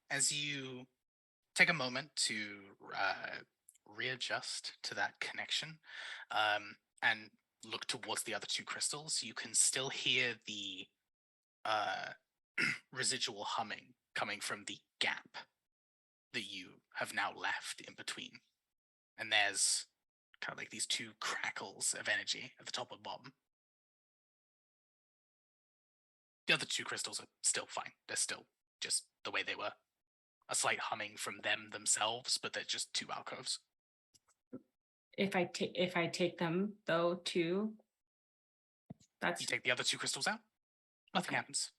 As you take a moment to readjust to that connection and look towards the other 2 crystals, you can still hear the residual humming coming from the gap that you have now left in between. And there's kind of like these 2 crackles of energy at the top and bottom. The other 2 crystals are still fine. They're still just the way they were. A slight humming from them themselves, but they're just 2 alcoves. If I take them though too, that's You take the other 2 crystals out, nothing happens.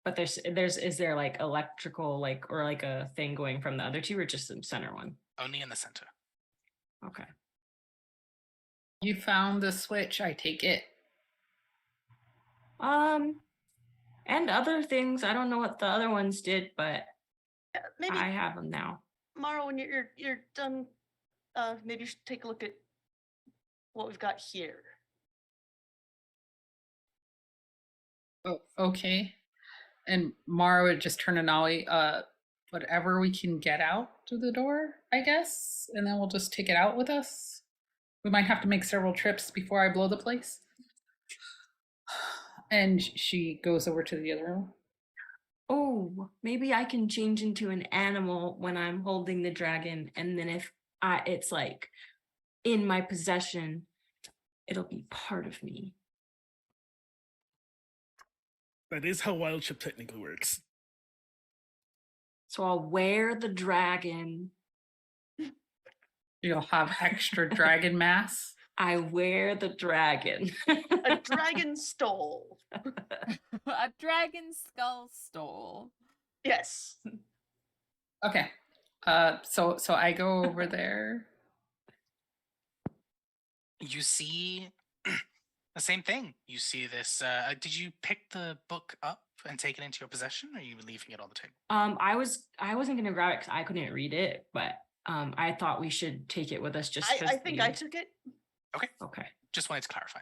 But is there like electrical or like a thing going from the other 2 or just the center one? Only in the center. Okay. You found the switch, I take it. And other things. I don't know what the other ones did, but Maybe I have them now. Mara, when you're done, maybe you should take a look at what we've got here. Oh, okay. And Mara would just turn to Nolly, whatever we can get out to the door, I guess, and then we'll just take it out with us. We might have to make several trips before I blow the place. And she goes over to the other room. Oh, maybe I can change into an animal when I'm holding the dragon, and then if it's like in my possession, it'll be part of me. That is how wild chip technically works. So I'll wear the dragon. You'll have extra dragon mass. I wear the dragon. A dragon stole. A dragon skull stole. Yes. Okay. So I go over there. You see the same thing. You see this. Did you pick the book up and take it into your possession, or are you leaving it on the table? I wasn't gonna grab it because I couldn't read it, but I thought we should take it with us just because I think I took it. Okay. Just wanted to clarify.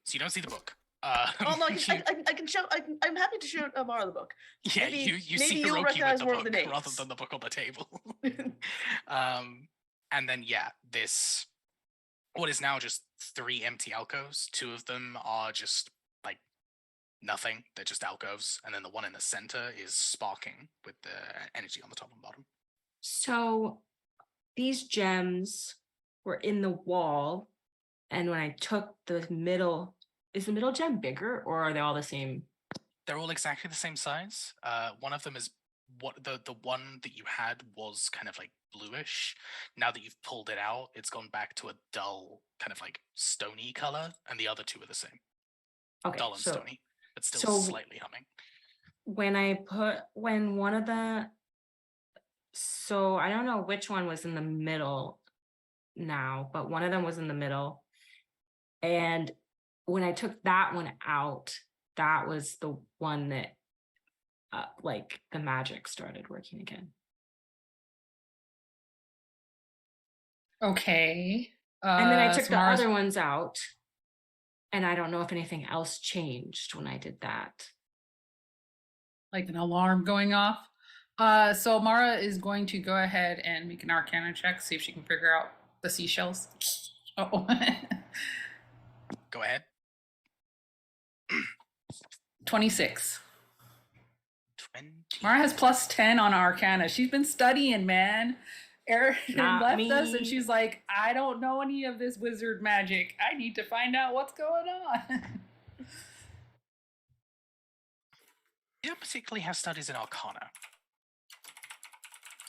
So you don't see the book. Oh no, I can show. I'm happy to show Mara the book. Yeah, maybe- you maybe see you'll Hiroki recognize with one the of the book rather names. than the book on the table. And then this what is now just 3 empty alcoves. 2 of them are just like nothing. They're just alcoves, and then the one in the center is sparking with the energy on the top and bottom. So these gems were in the wall, and when I took the middle, is the middle gem bigger or are they all the same? They're all exactly the same size. One of them is what the one that you had was kind of like bluish. Now that you've pulled it out, it's gone back to a dull kind of like stony color, and the other 2 are the same, Okay, dull and so stony, but still slightly humming. when one of the, so I don't know which one was in the middle now, but one of them was in the middle. And when I took that one out, that was the one that like the magic started working again. Okay. And then I took so the Mara's- other ones out. And I don't know if anything else changed when I did that. Like an alarm going off. So Mara is going to go ahead and make an Arcana check, see if she can figure out the seashells. Oh, Go ahead. 26. 20. Mara has +10 on Arcana. She's been studying, man. Erin Not left us and me. she's like, I don't know any of this wizard magic. I need to find out what's going on. You don't particularly have studies in Arcana.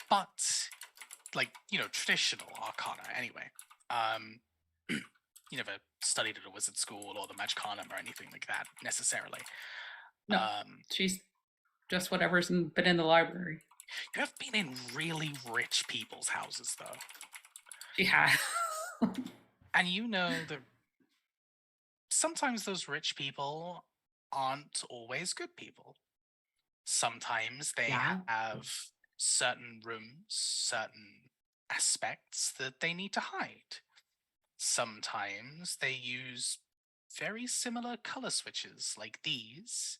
But, like, traditional Arcana anyway. You never studied at a wizard school or the Magicana or anything like that, necessarily. No, she's just whatever's been in the library. You have been in really rich people's houses, though. She has. And you know that sometimes those rich people aren't always good people. Sometimes they Yeah. have certain rooms, certain aspects that they need to hide. Sometimes they use very similar color switches like these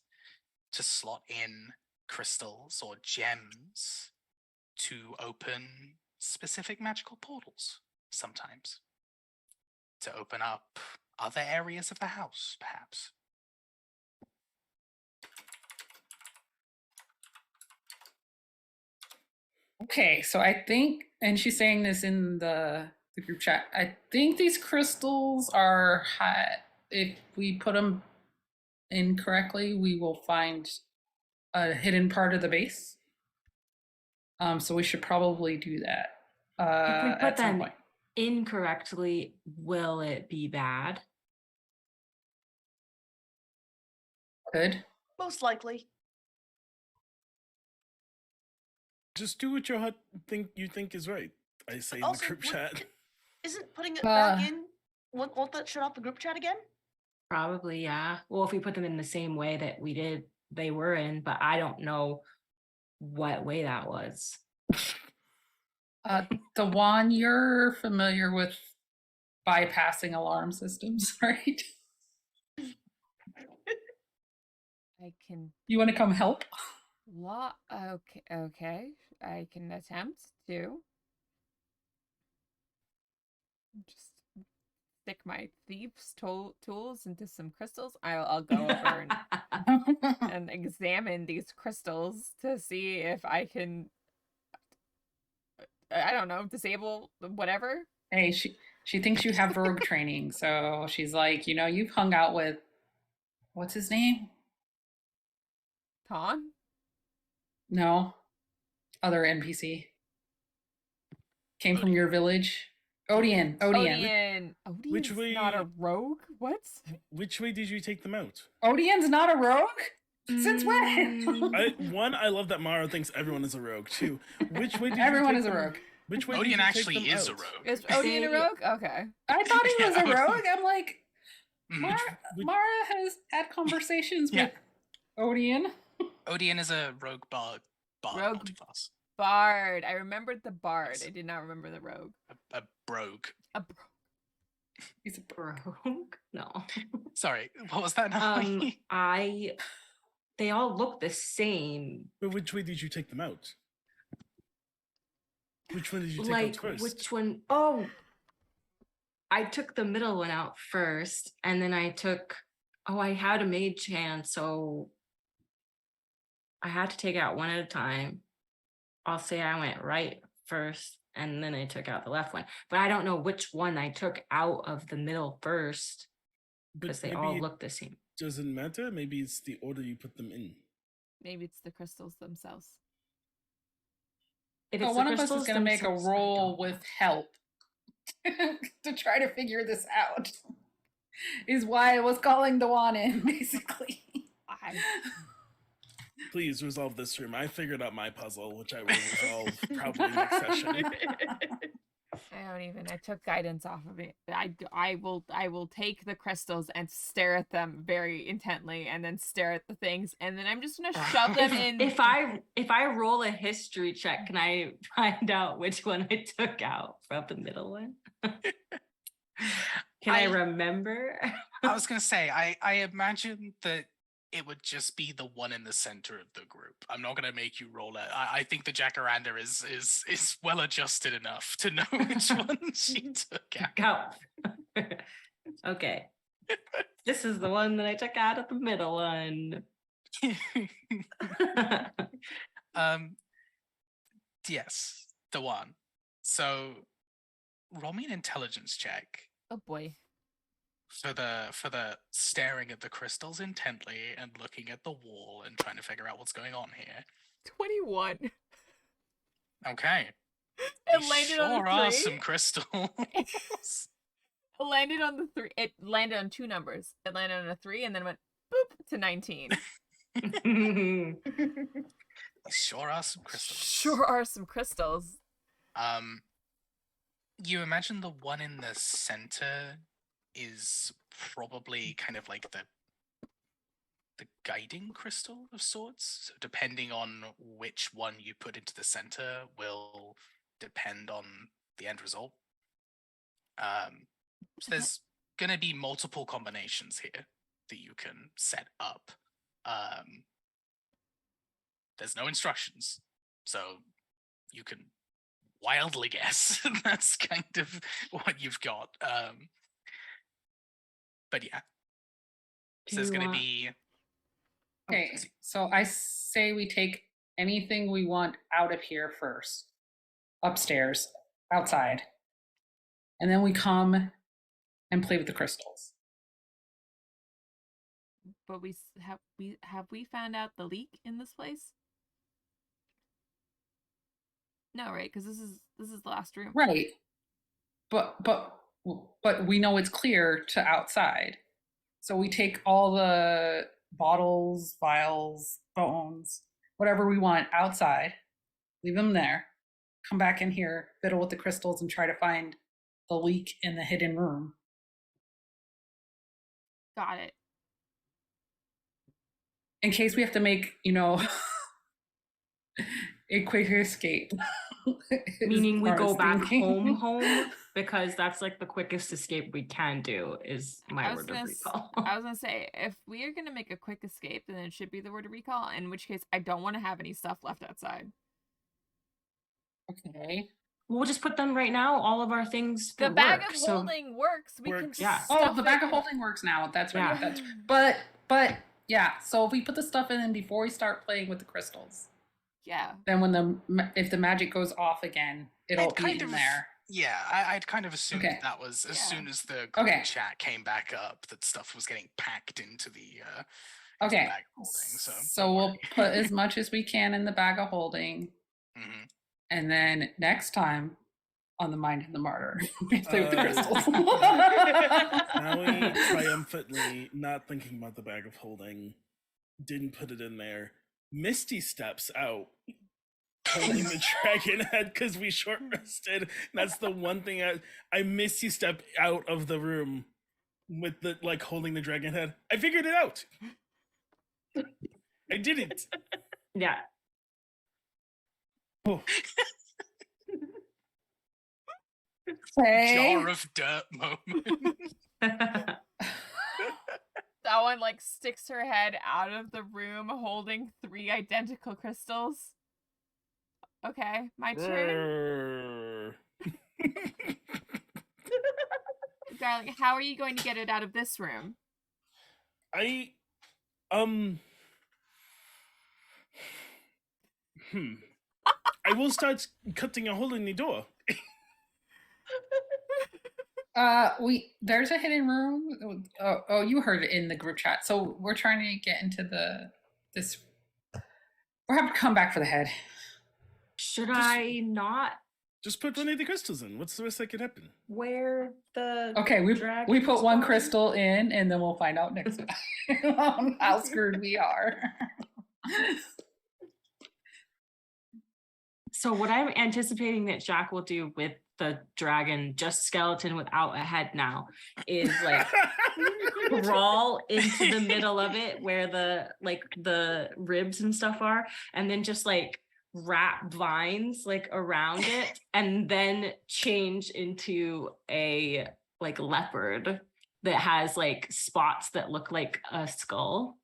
to slot in crystals or gems to open specific magical portals sometimes. To open up other areas of the house, perhaps. Okay, so I think, and she's saying this in the group chat, I think these crystals are, if we put them in correctly, we will find a hidden part of the base. So we should probably do that If we put at some them point. incorrectly, will it be bad? Good. Most likely. Just do what your hut you think is right. I say in the Also, group chat. Isn't putting it back Uh, in? Won't that shut off the group chat again? Probably, yeah. Well, if we put them in the same way that they were in, but I don't know what way that was. The one, you're familiar with bypassing alarm systems, right? I can You want to come help? okay. I can attempt to. Just stick my thieves' tools into some crystals. I'll go over and examine these crystals to see if I can, I don't know, disable whatever. Hey, she thinks you have rogue training, so she's like, you've hung out with, what's his name? Ton? No, other NPC. Came from your village. Odian. Odian's Which way- not a rogue? What? Which way did you take them out? Odian's not a rogue? Since when? I love that Mara thinks everyone is a rogue. Two, which way did Everyone you is take a them- rogue. Which way did Odian you take actually them is a out? rogue. Is Odian a rogue? Okay. I thought he was a Yeah. rogue. I'm like, Mhm. Mara has had conversations Yeah. with Odian. Odian is a rogue bard Rogue. multiclass. Bard. I remembered the bard. Yes. I did not remember the rogue. A brogue. A He's a Rogue? No. Sorry, what was that? Natalie? They all look the same. But which way did you take them out? Which one did you take Like out first? which one? Oh, I took the middle one out first, and then I had a mage hand, so I had to take out one at a time. I'll say I went right first, and then I took out the left one. But I don't know which one I took out of the middle first, because they all maybe look the same. it doesn't matter. Maybe it's the order you put them in. Maybe it's the crystals themselves. If So it's the one of us is crystals going to make a themselves, I roll don't with know. help to try to figure this out. Is why I was calling the one in, basically. Please resolve this room. I figured out my puzzle, which I will resolve probably next session. I took guidance off of it. I will take the crystals and stare at them very intently and then stare at the things and then I'm just gonna shove them in. If I roll a history check, can I find out which one I took out from the middle one? Can I remember? I was gonna say, I imagine that it would just be the one in the center of the group. I'm not gonna make you roll it. I think the jacaranda is well adjusted enough to know which one she took out. Go. Okay. This is the one that I took out of the middle one. Yes, the one. So roll me an intelligence check Oh boy. for the staring at the crystals intently and looking at the wall and trying to figure out what's going on here. 21. Okay. It These landed sure on a are 3. some crystals. It landed on the 3. It landed on 2 numbers. It landed on a 3 and then went boop to 19. These sure are some crystals. Sure are some crystals. You imagine the one in the center is probably kind of like the guiding crystal of sorts. So depending on which one you put into the center will depend on the end result. So there's gonna be multiple combinations here that you can set up. There's no instructions, so you can wildly guess. That's kind of what you've got. But yeah. So there's gonna be Okay, so I say we take anything we want out of here first, upstairs, outside, and then we come and play with the crystals. But have we found out the leak in this place? No, right? Because this is the last room. Right. But we know it's clear to outside. So we take all the bottles, vials, bones, whatever we want outside, leave them there, come back in here, fiddle with the crystals and try to find the leak in the hidden room. Got it. In case we have to make, a quick escape. Meaning we as far go as back thinking. home, because that's like the quickest escape we can do, is my word of recall. I was gonna say, if we are gonna make a quick escape, then it should be the word of recall. In which case, I don't want to have any stuff left outside. Okay. We'll just put them right now. All of our things. The for bag work, of so- holding works. We can Works. just Yeah. Oh, stuff the bag it- of holding works now. That's right. Yeah. That's but yeah. So if we put the stuff in before we start playing with the crystals, Yeah. then if the magic goes off again, it'll be kind in of- there. Yeah, I'd kind of assumed Okay. that was as Yeah. soon as the group Okay. chat came back up that stuff was getting packed into the Okay. bag of holding. So we'll put as much as we can in the bag of holding, hmm and then next time on the Mind of the Martyr, we play with the crystals. Maui triumphantly, not thinking about the bag of holding, didn't put it in there. Misty steps out, holding the dragon head because we short rested. That's the one thing I Misty step out of the room with the holding the dragon head. I figured it out. I did it. Yeah. Oh, Okay. jar of dirt moment. That one sticks her head out of the room holding 3 identical crystals. Okay, my turn. Darling, how are you going to get it out of this room? I will start cutting a hole in the door. There's a hidden room. Oh, you heard it in the group chat. So we're trying to get into this. We're having to come back for the head. Should I not Just put one of the crystals in. What's the worst that could happen? wear the Okay, we dragon's put one body? crystal in, and then we'll find out next time how screwed we are. So what I'm anticipating that Jack will do with the dragon, just skeleton without a head now, is crawl into the middle of it where the ribs and stuff are, and then just wrap vines around it, and then change into a leopard that has like spots that look like a skull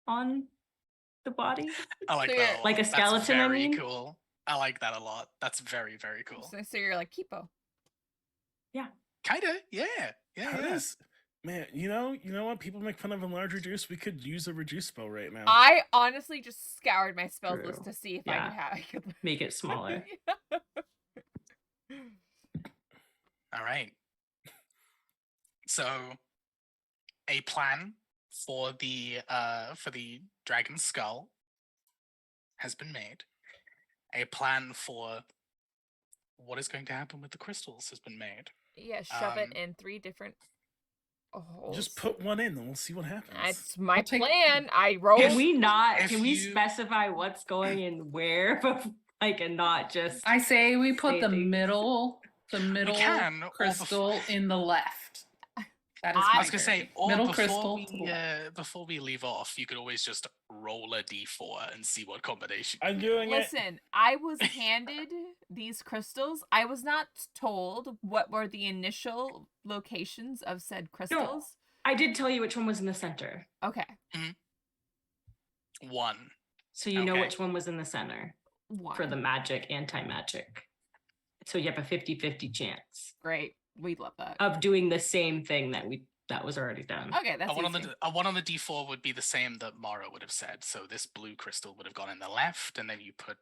on the body. I like So that you're- a lot. Like a That's skeleton, I very mean? cool. I like that a lot. That's very, very cool. So you're like Kipo. Kinda, yeah. How Yeah. does man? You know what? People make fun of enlarge reduce. We could use a reduce spell right now. I honestly just scoured my spells True. list to see if Yeah. I could Make it smaller. All right. So, a plan for the dragon skull has been made. A plan for what is going to happen with the crystals has been made. Yeah, shove it Um, in 3 different holes. Just put one in, and we'll see what happens. That's my I'll take- plan. I rolled. Can we not? if Can we you- specify what's going in where, like, and not just? I say we put the Maybe. middle can, or crystal in the left. That is I I my was gonna say, version. or middle before crystal we to the left. before we leave off, you could always just roll a d4 and see what combination. I'm doing it. Listen, I was handed these crystals. I was not told what were the initial locations of said crystals. I did tell you which one was in the center, Okay, 1. so you know Okay. which one was in the center one. for the magic, anti-magic. So you have a 50-50 chance Great. We love that. of doing the same thing that was already done. Okay, that's A one, on easy. a 1 on the d4 would be the same that Mara would have said. So this blue crystal would have gone in the left, and then you put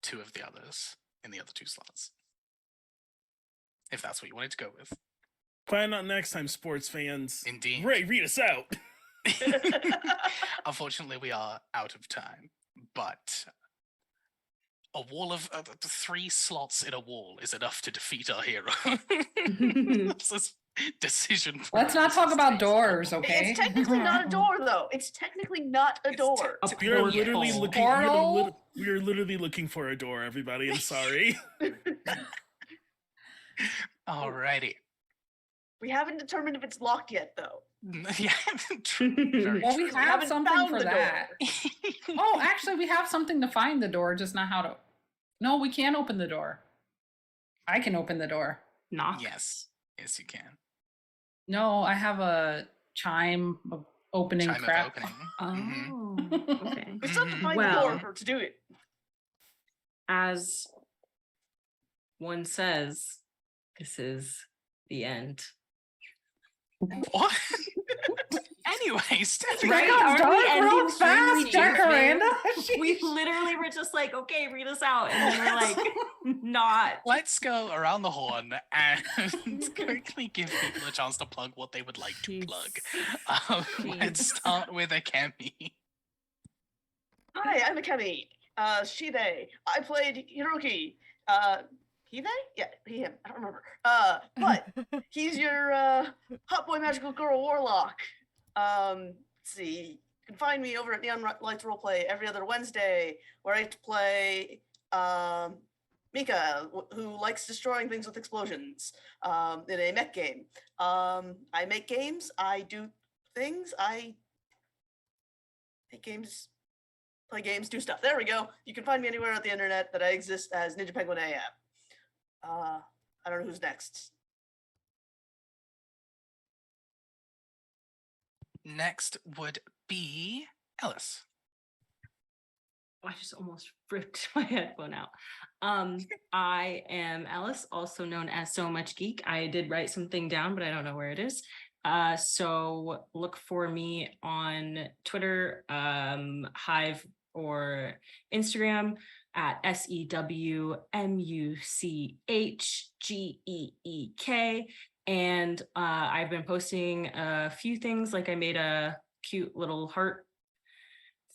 2 of the others in the other 2 slots. If that's what you wanted to go with. Find out next time, sports fans. Indeed. Ray, read us out. Unfortunately, we are out of time, but a wall of 3 slots in a wall is enough to defeat our hero. This is decision. Let's not talk about doors, It's okay? technically not a door, though. It's technically not a It's door. A We are literally portal. looking. Portal? We are literally looking for a door. Everybody, I'm sorry. Alrighty. We haven't determined if it's locked yet, though. Yeah, true. Very Well, we true. have haven't something found for the door. that. Oh, actually, we have something to find the door, just not how to. No, we can't open the door. I can open the door. Knock. Yes, you can. No, I have a chime of opening Chime crap. of opening. Mhm. Oh, okay. We still have to find Well- the door or to do it. As one says, this is the end. What? Anyway, Stephanie. Right? Got Aren't we dark ending real extremely fast, Jacaranda. dismal? We literally were just like, okay, read us out. And then we're like, not. Let's go around the horn and quickly give people a chance to plug what they would like to Jeez. plug. Let's start with Akemi. Hi, I'm Akemi. She, they. I played Hiroki. He, they? Yeah, he, him. I don't remember. But he's your hot boy magical girl warlock. Let's see. You can find me over at Neon Lights Roleplay every other Wednesday, where I play Mika, who likes destroying things with explosions in a mech game. I make games. I do things. I make games. Play games, do stuff. There we go. You can find me anywhere on the internet that I exist as Ninja Penguin AM. I don't know who's next. Next would be Ellis. I just almost ripped my headphone out. I am Alice, also known as So Much Geek. I did write something down, but I don't know where it is. So look for me on Twitter, Hive, or Instagram at SEWMUCHGEEK. And I've been posting a few things, like I made a cute little heart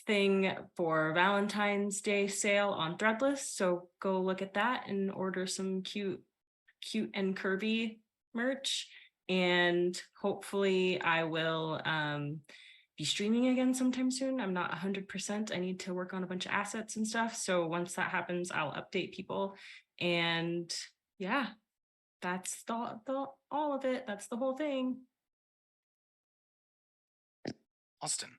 thing for Valentine's Day sale on Threadless. So go look at that and order some cute and curvy merch. And hopefully I will be streaming again sometime soon. I'm not 100%. I need to work on a bunch of assets and stuff. So once that happens, I'll update people. And yeah, that's the all of it. That's the whole thing. Austin.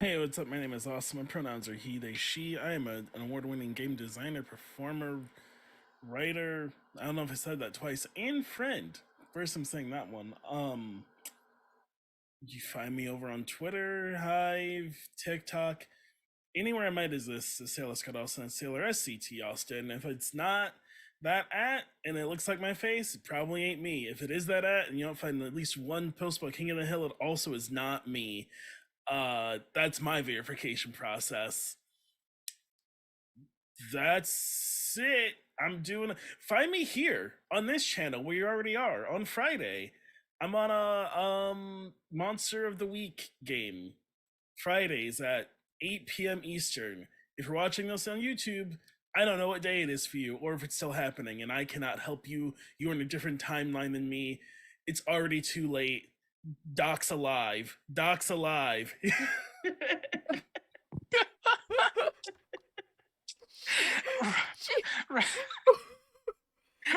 Hey, what's up? My name is Awesome. My pronouns are he, they, she. I am an award-winning game designer, performer, writer. I don't know if I said that twice, and friend. First, I'm saying that one. You find me over on Twitter, Hive, TikTok, anywhere I might exist. Sailor Scott Austin, Sailor SCT Austin. If it's not that and it looks like my face, it probably ain't me. If it is that and you don't find at least one post about King of the Hill, it also is not me. That's my verification process. That's it. Find me here on this channel where you already are on Friday. I'm on a Monster of the Week game Fridays at 8 p.m. Eastern. If you're watching this on YouTube, I don't know what day it is for you or if it's still happening, and I cannot help you. You're in a different timeline than me. It's already too late. Doc's alive. Doc's alive.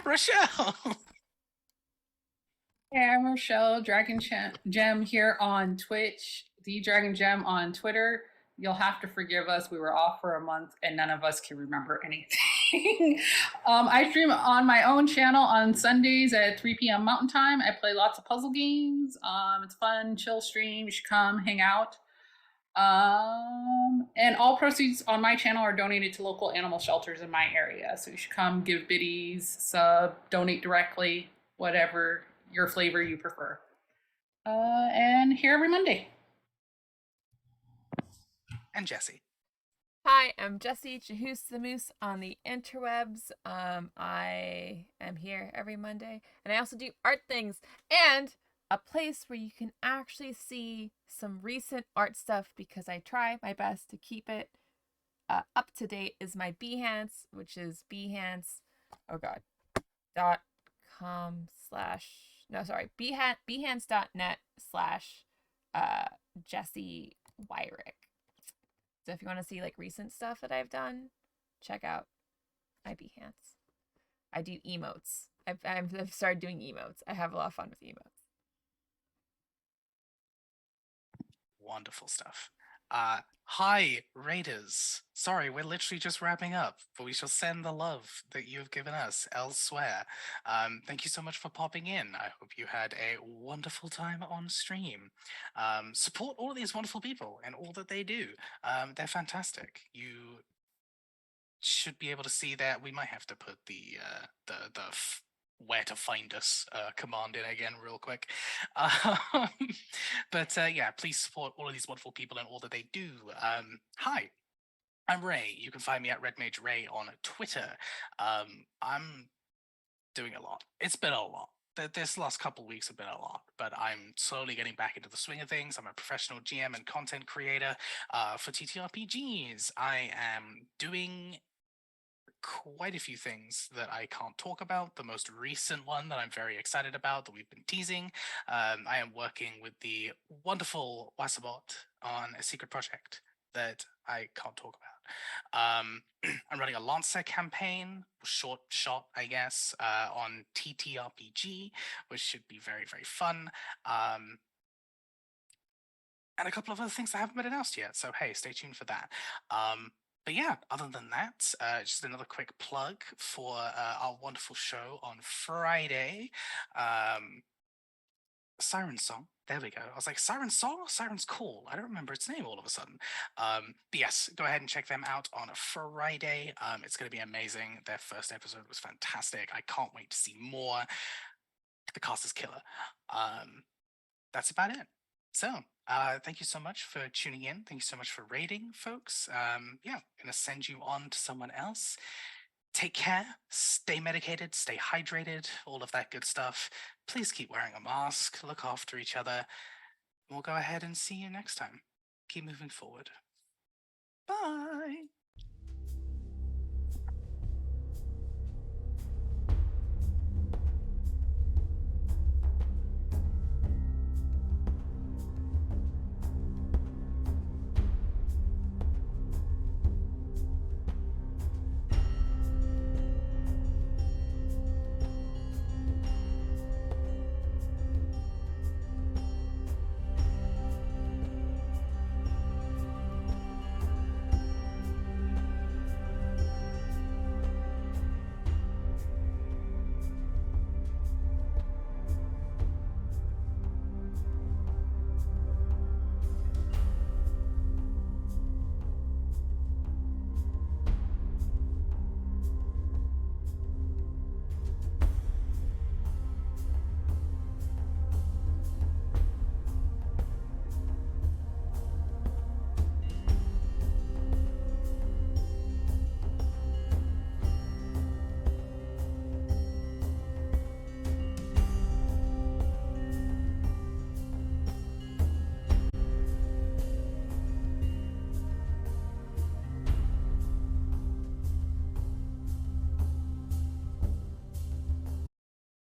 Rochelle. Hey, I'm Rochelle, Dragon Gem here on Twitch, the Dragon Gem on Twitter. You'll have to forgive us. We were off for a month and none of us can remember anything. I stream on my own channel on Sundays at 3 p.m. Mountain Time. I play lots of puzzle games. It's fun, chill stream. You should come hang out. And all proceeds on my channel are donated to local animal shelters in my area. So you should come give biddies, sub, donate directly, whatever your flavor you prefer. And here every Monday. And Jesse. Hi, I'm Jessie Chahoos the Moose on the interwebs. I am here every Monday, and I also do art things and a place where you can actually see some recent art stuff because I try my best to keep it up to date. Is my Behance, which is behance.net/Jesse Wyrick. So if you want to see like recent stuff that I've done, check out my Behance. I do emotes. I've started doing emotes. I have a lot of fun with emotes. Wonderful stuff. Hi, Raiders. Sorry, we're literally just wrapping up, but we shall send the love that you've given us elsewhere. Thank you so much for popping in. I hope you had a wonderful time on stream. Support all of these wonderful people and all that they do. They're fantastic. You should be able to see that. We might have to put the where to find us command in again real quick. But yeah, please support all of these wonderful people and all that they do. Hi, I'm Ray. You can find me at RedMageRay on Twitter. I'm doing a lot. It's been a lot. This last couple of weeks have been a lot, but I'm slowly getting back into the swing of things. I'm a professional GM and content creator for TTRPGs. I am doing quite a few things that I can't talk about. The most recent one that I'm very excited about that we've been teasing. I am working with the wonderful Wasabot on a secret project that I can't talk about. I'm running a Lancer campaign, short shot, I guess, on TTRPG, which should be very, very fun. And a couple of other things that haven't been announced yet. So hey, stay tuned for that. But yeah, other than that, just another quick plug for our wonderful show on Friday. Siren Song. There we go. I was like, Siren Song? Siren's Call. I don't remember its name all of a sudden. But yes, go ahead and check them out on Friday. It's going to be amazing. Their first episode was fantastic. I can't wait to see more. The cast is killer. That's about it. So, thank you so much for tuning in. Thank you so much for rating, folks. Yeah, gonna send you on to someone else. Take care, stay medicated, stay hydrated, all of that good stuff. Please keep wearing a mask, look after each other. We'll go ahead and see you next time. Keep moving forward.